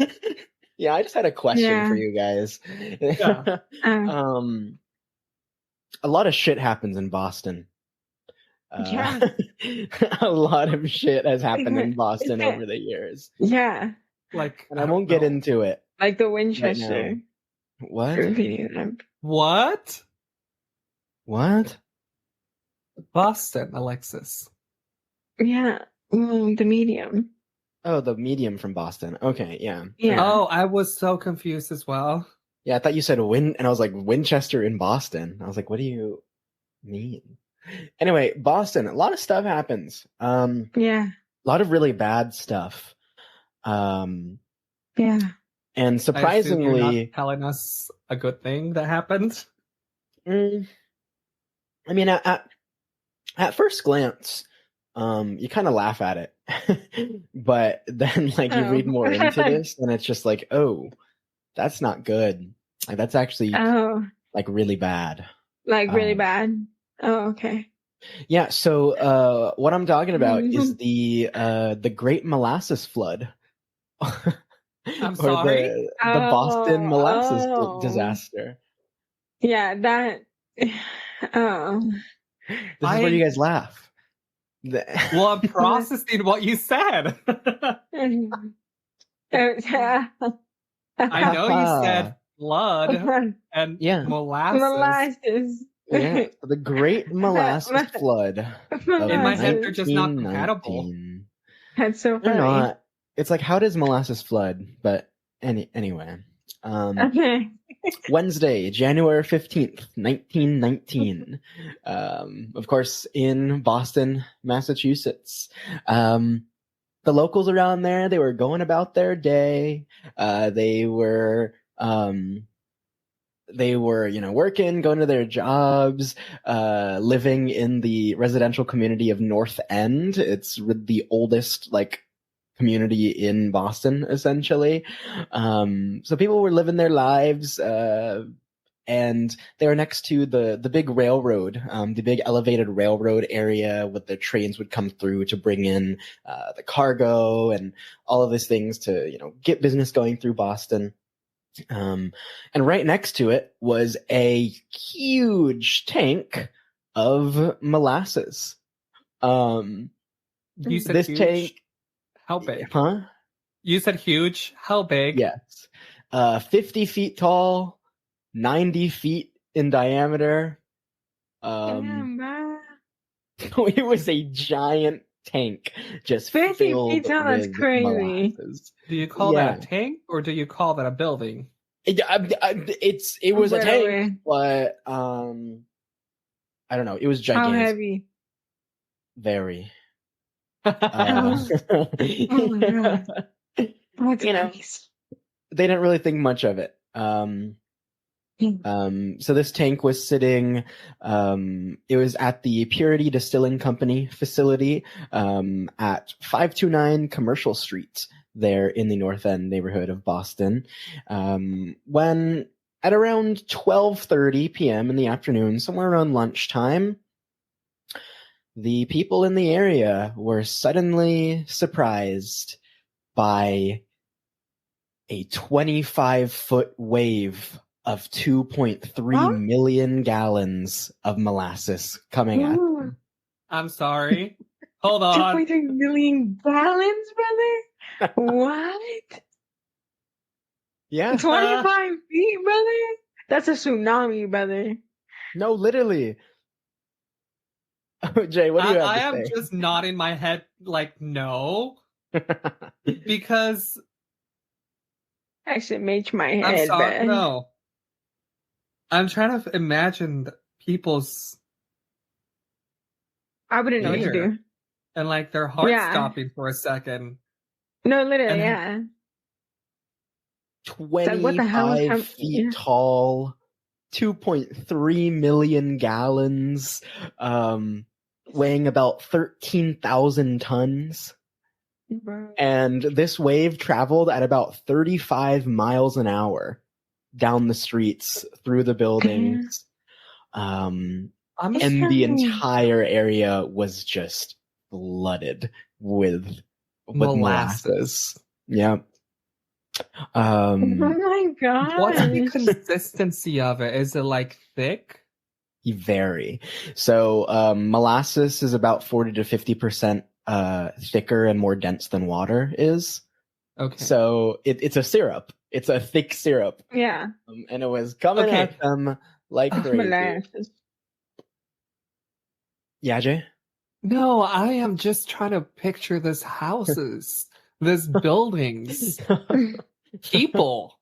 Yeah, I just had a question Yeah. for you guys. Yeah. A lot of shit happens in Boston. Yeah. A lot of shit has happened in Boston over the years, Yeah. Like, and I won't get into it. Like the Winchester. What? What? What? Boston, Alexis. Yeah. The medium. Oh, the medium from Boston. Okay, yeah. Yeah. Oh, I was so confused as well. Yeah, I thought you said and I was like, Winchester in Boston. I was like, what do you mean? Anyway, Boston, a lot of stuff happens. Yeah. A lot of really bad stuff. Yeah. And I assume you're surprisingly, not telling us a good thing that happened. I mean, at first glance, you kind of laugh at it, but then like you read more into this, and it's just like, oh, that's not good. Like that's actually like really bad. Like really bad. Oh, okay. Yeah. So what I'm talking about is the Great Molasses Flood. I'm or sorry? the Boston molasses disaster. Yeah, that. Oh. This is where you guys laugh. Well, I'm processing what you said. I know you said blood and Yeah. molasses. Molasses. Yeah, the Great Molasses Flood. Of In my head, they're just not compatible. 1919. That's so They're funny. not. It's like, how does molasses flood? But anyway. Okay. Wednesday, January 15th, 1919. Of course, in Boston, Massachusetts. The locals around there, they were going about their day. They were, working, going to their jobs, living in the residential community of North End. It's the oldest, community in Boston, essentially. So people were living their lives, and they were next to the big railroad, the big elevated railroad area where the trains would come through to bring in the cargo and all of these things to, get business going through Boston. And right next to it was a huge tank of molasses. You said this huge? tank, How big? huh? You said huge. How big? Yes. 50 feet tall, 90 feet in diameter. Damn, bro. It was a giant tank just 50 filled feet tall, that's with crazy. molasses. Do you call that a tank or do you call that a building? It was a tank, Literally. but I don't know. It was How gigantic. heavy? Very. Oh my god. That's nice. They didn't really think much of it. So this tank was sitting, it was at the Purity Distilling Company facility, at 529 Commercial Street there in the North End neighborhood of Boston. When at around 12:30 p.m. in the afternoon, somewhere around lunchtime, the people in the area were suddenly surprised by a 25-foot wave of 2.3 million gallons of molasses coming at them. I'm sorry. Hold on. 2.3 million gallons, brother? What? Yeah. 25 feet, brother? That's a tsunami, brother. No, literally. Jay, what do you have I to am say? just nodding my head like no. Because I should make my I'm head, sorry. man. No. I'm trying to imagine people's I wouldn't know what to fear do. and like their heart Yeah. stopping for a second. No, literally, And- yeah. 25 what the hell is feet yeah. tall, 2.3 million gallons, weighing about 13,000 tons. Bro. And this wave traveled at about 35 miles an hour down the streets, through the buildings. I'm And the entire area was just flooded with molasses. Yep. Oh my god. What's the consistency of it? Is it like thick? Very. So molasses is about 40 to 50% thicker and more dense than water is. Okay. So it's a syrup. It's a thick syrup. Yeah. And it was coming Okay. at them like crazy. Molasses. Yeah, Jay? No, I am just trying to picture this houses, this buildings, people,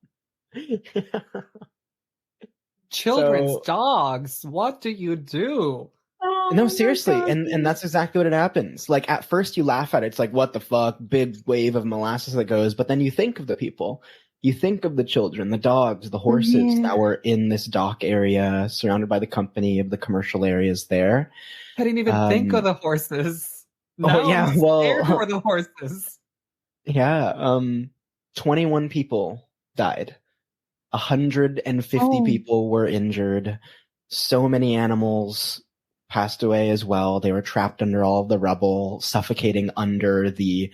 children's So- dogs. What do you do? Oh No, my seriously, God. and that's exactly what it happens. Like at first you laugh at it, it's like what the fuck, big wave of molasses that goes, but then you think of the people. You think of the children, the dogs, the horses Yeah. that were in this dock area, surrounded by the company of the commercial areas there. I didn't even think of the horses. Oh, Now yeah, I'm well- scared for the horses. Yeah, 21 people died. 150 Oh. people were injured. So many animals passed away as well. They were trapped under all of the rubble, suffocating under the,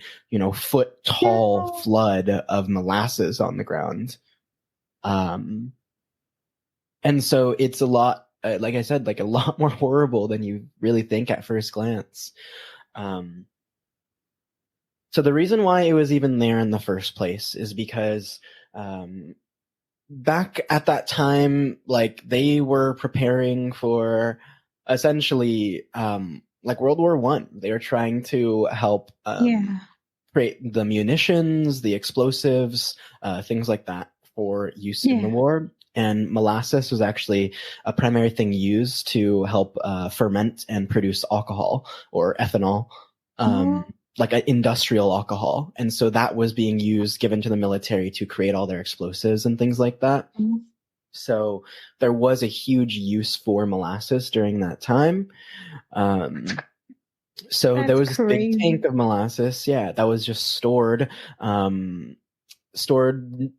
foot tall Yeah. flood of molasses on the ground. And so it's a lot, like I said, like a lot more horrible than you really think at first glance. So the reason why it was even there in the first place is because, back at that time, like they were preparing for essentially like World War I. They were trying to help Yeah. create the munitions, the explosives, things like that for use in the Yeah. war. And molasses was actually a primary thing used to help ferment and produce alcohol or ethanol. Like an industrial alcohol. And so that was being used, given to the military to create all their explosives and things like that. Mhm. So there was a huge use for molasses during that time. So there That's was this big crazy. tank of molasses, yeah, that was just stored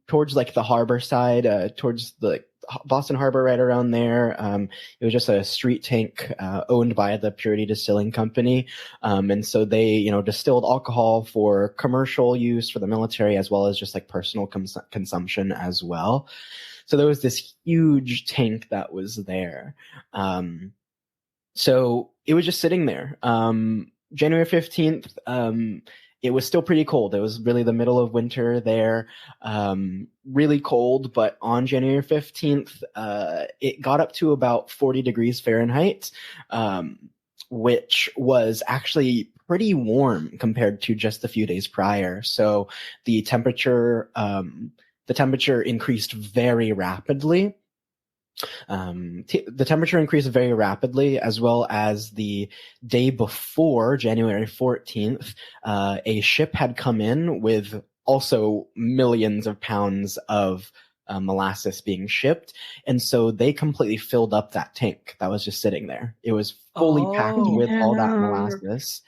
towards like the harbor side, towards the Boston Harbor, right around there. It was just a street tank owned by the Purity Distilling Company, and so they distilled alcohol for commercial use for the military as well as just like personal consumption as well. So there was this huge tank that was there. So it was just sitting there. January 15th, it was still pretty cold. It was really the middle of winter there, really cold. But on January 15th, it got up to about 40 degrees Fahrenheit, which was actually pretty warm compared to just a few days prior. So the temperature increased very rapidly. The temperature increased very rapidly, as well as the day before, January 14th, a ship had come in with also millions of pounds of molasses being shipped. And so they completely filled up that tank that was just sitting there. It was fully packed with all that molasses.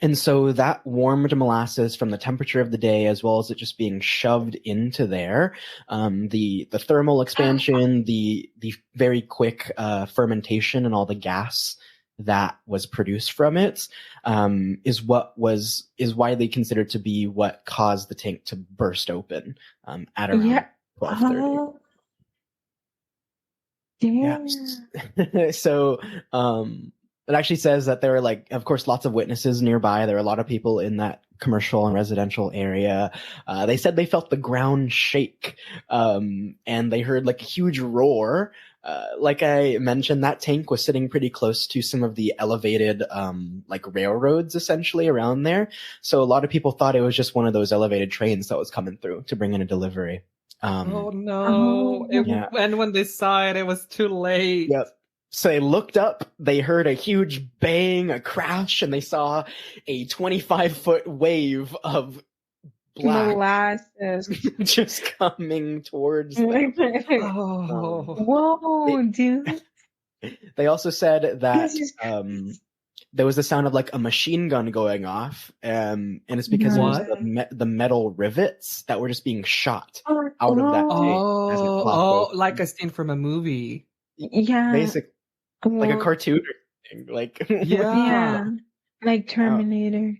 And so that warmed molasses from the temperature of the day, as well as it just being shoved into there. The thermal expansion, the very quick fermentation, and all the gas that was produced from it is widely considered to be what caused the tank to burst open at around 12:30. Yeah. So it actually says that there were, like, of course, lots of witnesses nearby. There were a lot of people in that commercial and residential area. They said they felt the ground shake, and they heard like a huge roar. Like I mentioned, that tank was sitting pretty close to some of the elevated, like railroads essentially around there. So a lot of people thought it was just one of those elevated trains that was coming through to bring in a delivery. Oh no! And when they saw it, it was too late. Yep. So they looked up, they heard a huge bang, a crash, and they saw a 25-foot wave of black molasses just coming towards them. Whoa, dude. They also said that there was the sound of like a machine gun going off, and it's because it was the metal rivets that were just being shot out of that tank as it popped open. Like a scene from a movie. Yeah. Basically, like a cartoon or thing. Like, yeah. Like Terminator.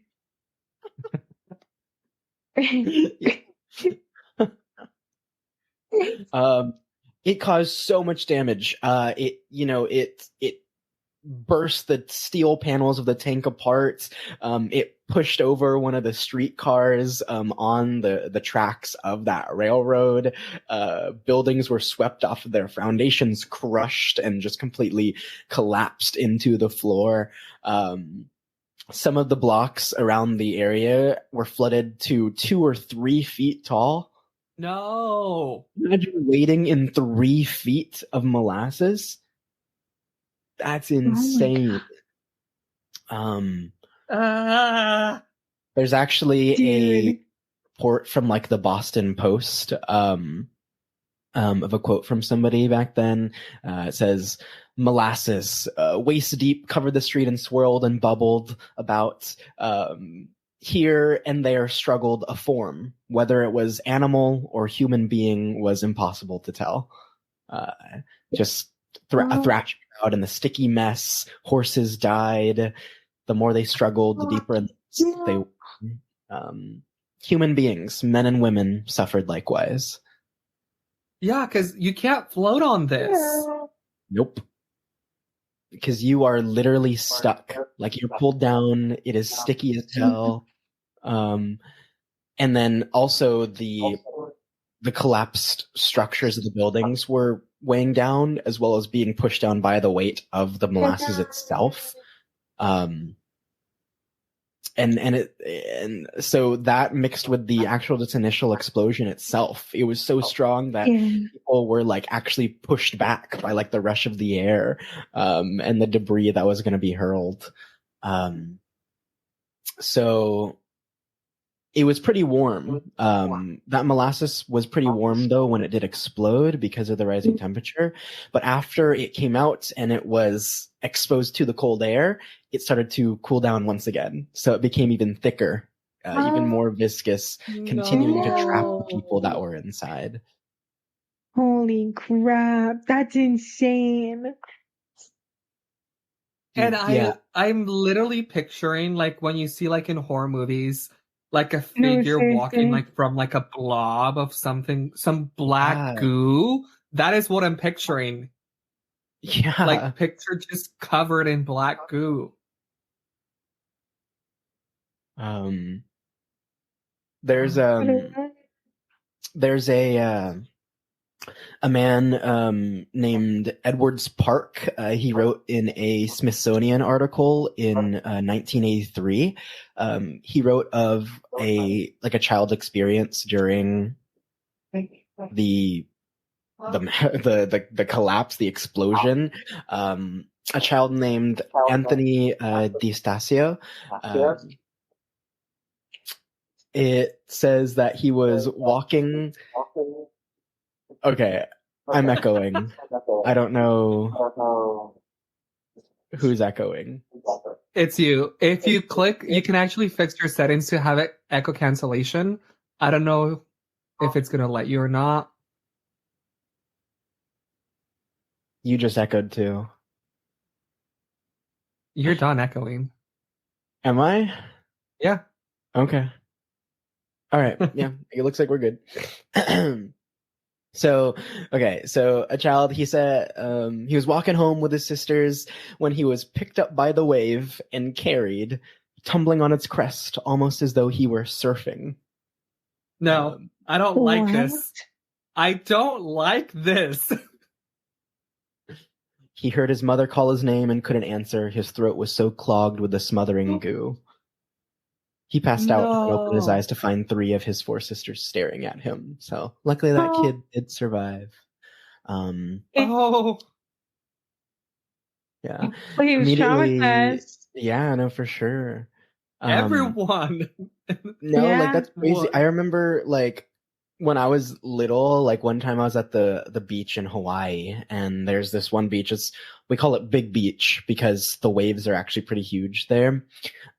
It caused so much damage. It burst the steel panels of the tank apart. It pushed over one of the streetcars on the tracks of that railroad. Buildings were swept off of their foundations, crushed, and just completely collapsed into the floor. Some of the blocks around the area were flooded to 2 or 3 feet tall. No! Imagine wading in 3 feet of molasses. That's insane. There's actually a report from like the Boston Post of a quote from somebody back then. It says, molasses waist deep covered the street and swirled and bubbled about. Here and there struggled a form. Whether it was animal or human being was impossible to tell. Just a thrashing crowd in the sticky mess. Horses died. The more they struggled, the deeper they human beings, men and women, suffered likewise. Yeah, because you can't float on this. Nope. Because you are literally stuck. Like, you're pulled down. It is sticky as hell. And then also the collapsed structures of the buildings were weighing down, as well as being pushed down by the weight of the molasses itself. And so that mixed with the actual just initial explosion itself, it was so strong that people were like actually pushed back by like the rush of the air, and the debris that was going to be hurled. So it was pretty warm. That molasses was pretty warm though when it did explode because of the rising temperature. But after it came out and it was exposed to the cold air, it started to cool down once again. So it became even thicker, even more viscous, continuing to trap the people that were inside. Holy crap. That's insane. And Yeah. I'm literally picturing like when you see like in horror movies, like a No, figure walking seriously. like from like a blob of something, some black Yeah. goo. That is what I'm picturing. Yeah. Like picture just covered in black goo. There's a man named Edwards Park. He wrote in a Smithsonian article in 1983. He wrote of a child experience during the collapse, the explosion. A child named Anthony DiStasio. It says that he was walking. Okay, I'm echoing. I don't know who's echoing. It's you. If you click, you can actually fix your settings to have it echo cancellation. I don't know if it's gonna let you or not. You just echoed too. You're done echoing. Am I? Yeah. Okay. All right. Yeah, it looks like we're good. So a child, he said, he was walking home with his sisters when he was picked up by the wave and carried, tumbling on its crest, almost as though he were surfing. No, I don't like What? this. I don't like this. He heard his mother call his name and couldn't answer. His throat was so clogged with the smothering goo. He passed out and opened his No. eyes to find 3 of his 4 sisters staring at him. So luckily that Oh. kid did survive. Oh. Yeah. Well, he was Immediately, traumatized. yeah, no, for sure. Everyone. No, Yeah. like that's crazy. What? I remember like when I was little, like one time I was at the beach in Hawaii, and there's this one beach. We call it Big Beach because the waves are actually pretty huge there.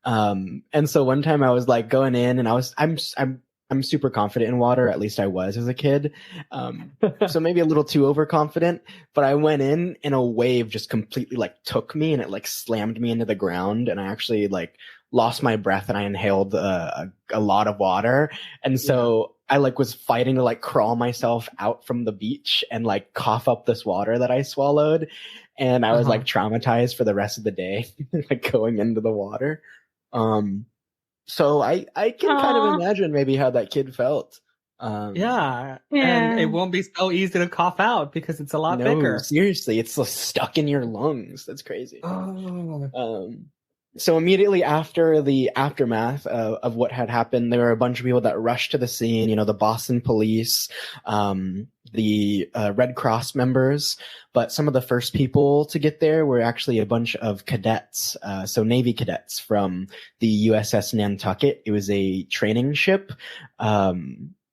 And so one time I was like going in, and I'm super confident in water. At least I was as a kid. So maybe a little too overconfident, but I went in and a wave just completely like took me, and it like slammed me into the ground, and I actually like lost my breath, and I inhaled a lot of water. And so I like was fighting to like crawl myself out from the beach and like cough up this water that I swallowed. And I was like traumatized for the rest of the day, like going into the water. So I can kind of Aw. imagine maybe how that kid felt. Yeah. Yeah. And it won't be so easy to cough out because it's a lot No, bigger. seriously, it's like stuck in your lungs. That's crazy. Oh. So immediately after the aftermath of what had happened, there were a bunch of people that rushed to the scene. You know, the Boston police, the Red Cross members. But some of the first people to get there were actually a bunch of cadets, so Navy cadets from the USS Nantucket. It was a training ship of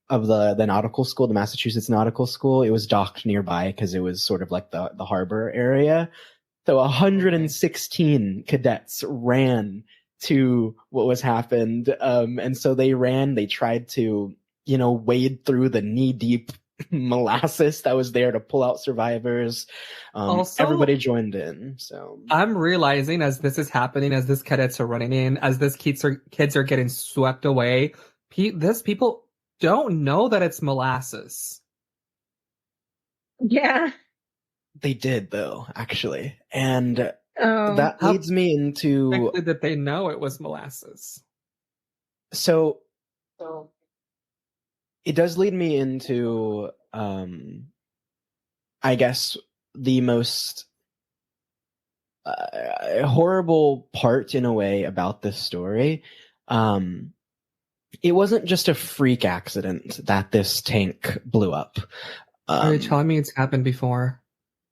the nautical school, the Massachusetts Nautical School. It was docked nearby because it was sort of like the harbor area. So 116 cadets ran to what was happened. And so they tried to, wade through the knee-deep molasses that was there to pull out survivors. Also, everybody joined in. So I'm realizing as this is happening, as these cadets are running in, as these kids are getting swept away, these people don't know that it's molasses. Yeah. they did, though, actually. And Oh. that leads me into... Quickly that they know it was molasses. So it does lead me into, I guess, the most horrible part, in a way, about this story. It wasn't just a freak accident that this tank blew up. Are you telling me it's happened before?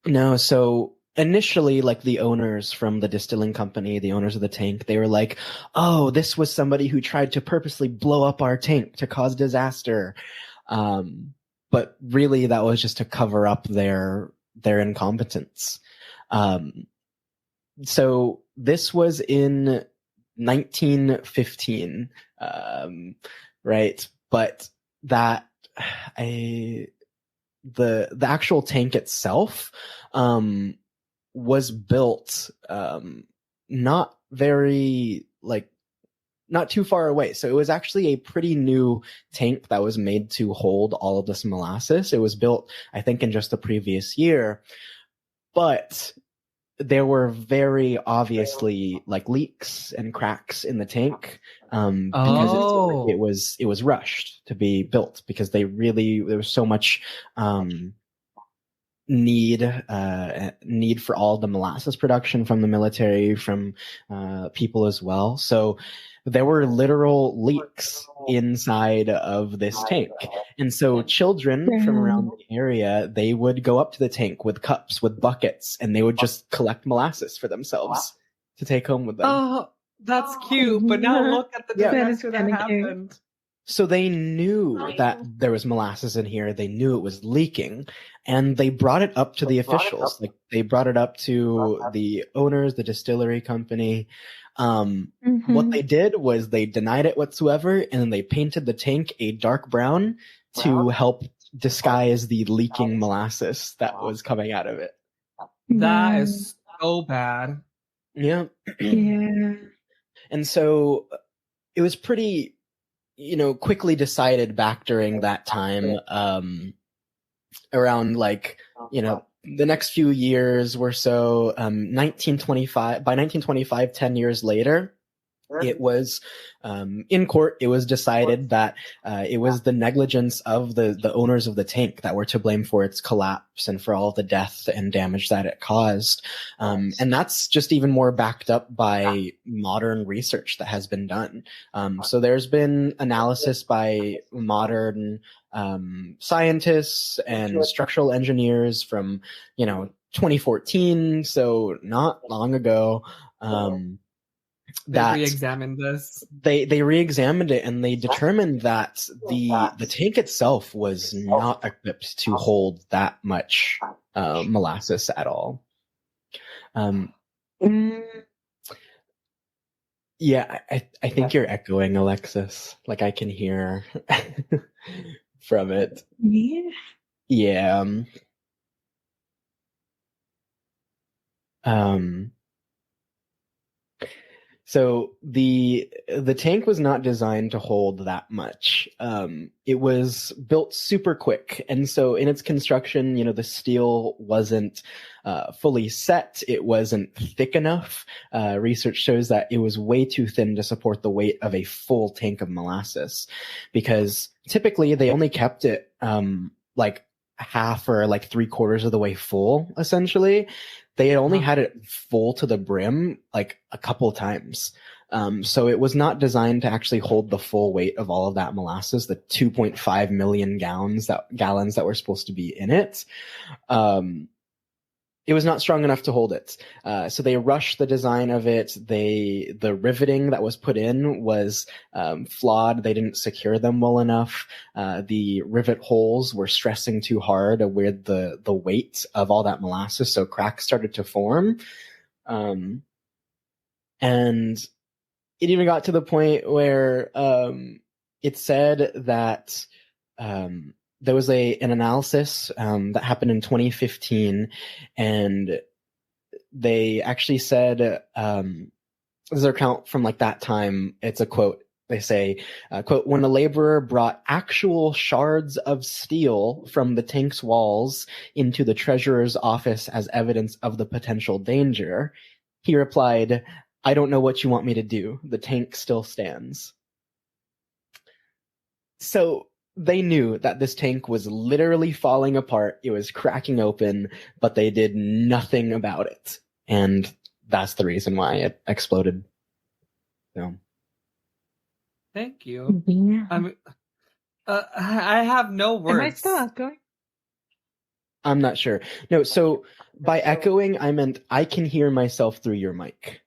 No, so initially, like the owners from the distilling company, the owners of the tank, they were like, oh, this was somebody who tried to purposely blow up our tank to cause disaster. But really that was just to cover up their incompetence. So this was in 1915, right? But that the actual tank itself was built not very not too far away. So it was actually a pretty new tank that was made to hold all of this molasses. It was built, I think, in just the previous year, but there were very obviously leaks and cracks in the tank because it was rushed to be built because there was so much need for all the molasses production from the military, from people as well. So there were literal leaks inside of this tank. And so children from around the area, they would go up to the tank with cups, with buckets, and they would just collect molasses for themselves to take home with them. Oh, that's cute. But now look at the disaster that happened. So they knew that there was molasses in here. They knew it was leaking, and they brought it up to the officials. They brought it up to the owners, the distillery company. What they did was they denied it whatsoever, and then they painted the tank a dark brown to help disguise the leaking molasses that was coming out of it. That is so bad. Yeah. Yeah. And so it was pretty, quickly decided back during that time, around the next few years or so, 1925, by 1925, 10 years later, it was, in court, it was decided that, it was the negligence of the owners of the tank that were to blame for its collapse and for all the death and damage that it caused. And that's just even more backed up by modern research that has been done. So there's been analysis by modern, scientists and structural engineers from, 2014. So not long ago, they re-examined this. They re-examined it, and they determined that the tank itself was not equipped to hold that much molasses at all. Yeah, I think you're echoing, Alexis. I can hear from it. Yeah. So the tank was not designed to hold that much. It was built super quick, and so in its construction, the steel wasn't fully set. It wasn't thick enough. Research shows that it was way too thin to support the weight of a full tank of molasses, because typically they only kept it half or 3/4 of the way full, essentially. They had only had it full to the brim a couple times. So it was not designed to actually hold the full weight of all of that molasses, the 2.5 million gallons that were supposed to be in it. It was not strong enough to hold it. So they rushed the design of it. The riveting that was put in was flawed. They didn't secure them well enough. The rivet holes were stressing too hard with the weight of all that molasses, so cracks started to form. And it even got to the point where it said that there was an analysis that happened in 2015, and they actually said, this is their account from that time. It's a quote. They say, quote, "When a laborer brought actual shards of steel from the tank's walls into the treasurer's office as evidence of the potential danger, he replied, 'I don't know what you want me to do. The tank still stands.'" So they knew that this tank was literally falling apart. It was cracking open, but they did nothing about it. And that's the reason why it exploded. So. Thank you. Yeah. I have no words. Am I still outgoing? I'm not sure. No, so by echoing, I meant I can hear myself through your mic,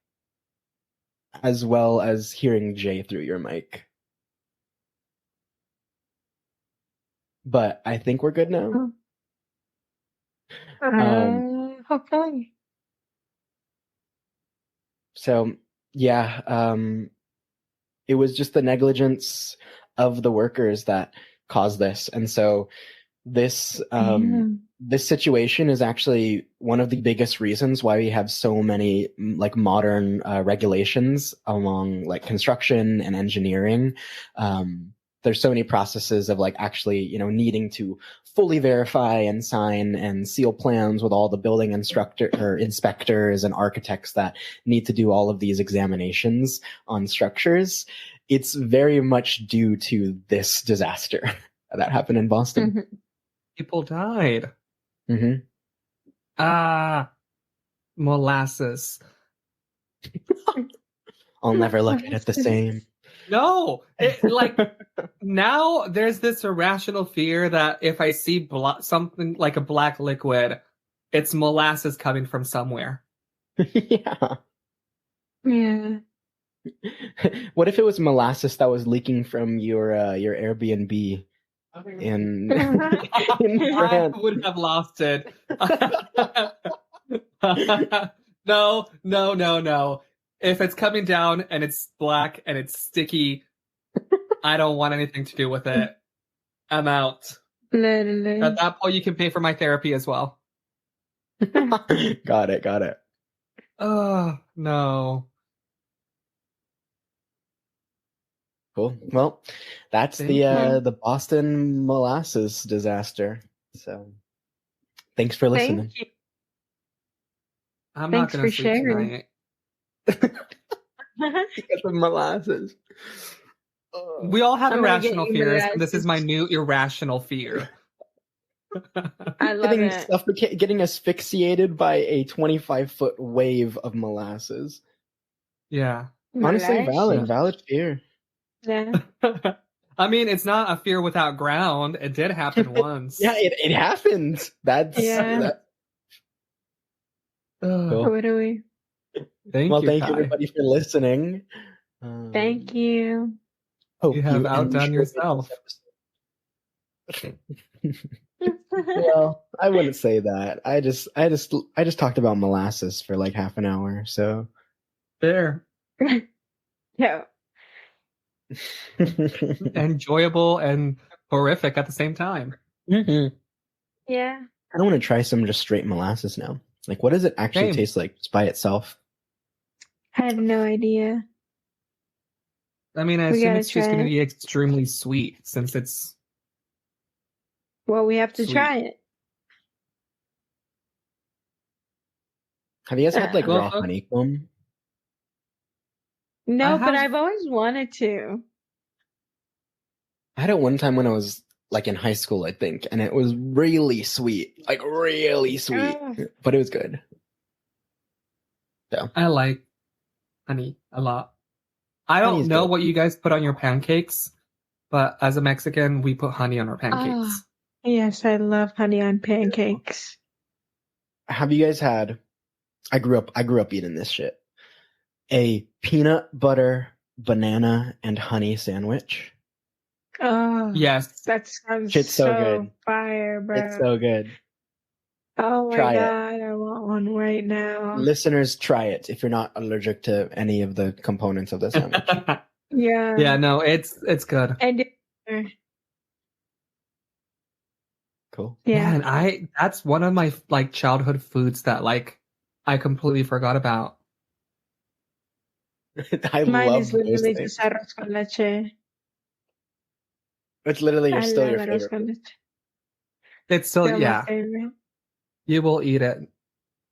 as well as hearing Jay through your mic. But I think we're good now. Hopefully. So, yeah, it was just the negligence of the workers that caused this. And so This Mm. this situation is actually one of the biggest reasons why we have so many like modern regulations along like construction and engineering. There's so many processes of like actually, you know, needing to fully verify and sign and seal plans with all the building inspectors and architects that need to do all of these examinations on structures. It's very much due to this disaster that happened in Boston. Mhm. People died. Mm-hmm. Molasses. I'll never look at it the same. No, now there's this irrational fear that if I see something like a black liquid, it's molasses coming from somewhere. Yeah. Yeah. What if it was molasses that was leaking from your Airbnb in I France? would have lost it. No. If it's coming down and it's black and it's sticky, I don't want anything to do with it. I'm out. Literally. At that point, you can pay for my therapy as well. Got it. Oh, no. Cool. Well, that's Thank you. the Boston molasses disaster. So, thanks for listening. Thank you. I'm Thanks not going for to sleep sharing. tonight. Because of molasses. We all have I'm gonna get irrational you fears, and this molasses. is my new irrational fear. I love it. Getting asphyxiated by a 25-foot wave of molasses. Yeah. Honestly, Molasses. valid fear. Yeah. I mean, it's not a fear without ground. It did happen once. Yeah, it happened. That's Yeah. Cool. What do we? Thank Well, you, thank Kai. you everybody for listening. Thank you. Hope You have outdone enjoyed yourself. this episode. Well, I wouldn't say that. I just talked about molasses for like half an hour. So Fair. Yeah. Enjoyable and horrific at the same time. Mhm. Yeah. I don't want to try some just straight molasses now. Like, what does it actually Same. taste like just by itself? I have no idea. I mean, I We assume gotta it's just try going to it. be extremely sweet since it's Well, we have to Sweet. try it. Have you guys had like Well, raw honeycomb? No, I but have- I've always wanted to. I had it one time when I was like in high school, I think, and it was really sweet, like really sweet, Oh. but it was good. I like honey a lot. I don't Honey's know good. what you guys put on your pancakes, but as a Mexican, we put honey on our pancakes. Ah. Yes, I love honey on pancakes. Have you guys had? I grew up eating this shit. A peanut butter, banana, and honey sandwich. Oh, Yes. that sounds Shit's so good. fire, bro. It's so good. Oh my Try it. god, I want one right now. Listeners, try it if you're not allergic to any of the components of the sandwich. Yeah. Yeah, no, it's good. And Cool. yeah. Man, that's one of my like childhood foods that like I completely forgot about. I Mine love is those literally things. just arroz con leche. It's literally I still love your arroz favorite. con leche. It's still They're my yeah, favorite. you will eat it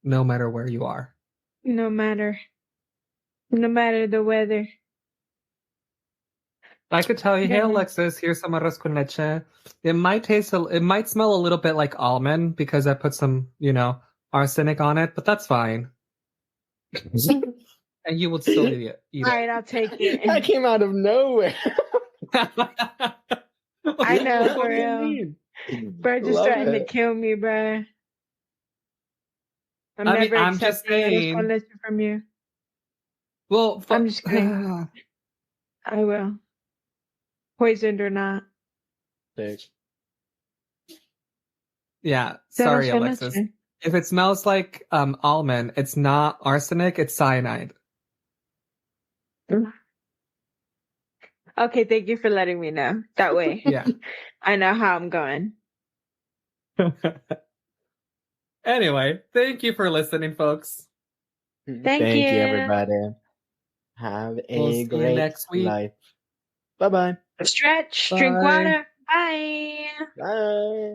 no matter where you are. No matter the weather. I could tell you, hey Yeah. Alexis, here's some arroz con leche. It might smell a little bit like almond because I put some, arsenic on it, but that's fine. And you would still eat All right, I'll take it. That came out of nowhere. I know, What for do you real. mean? Bro, just Love trying to it. kill me, bro. I'm I mean, never I'm just accepting arroz saying. con leche from you. Well, I'm just kidding. I will. Poisoned or not. yeah. Is that Sorry, arroz con Alexis. leche? If it smells like almond, it's not arsenic, it's cyanide. Okay, thank you for letting me know. That way, Yeah. I know how I'm going. Anyway, thank you for listening, folks. Thank you. everybody. Have We'll see a you great next week. life. Bye-bye. Stretch, Bye. drink water. Bye. Bye.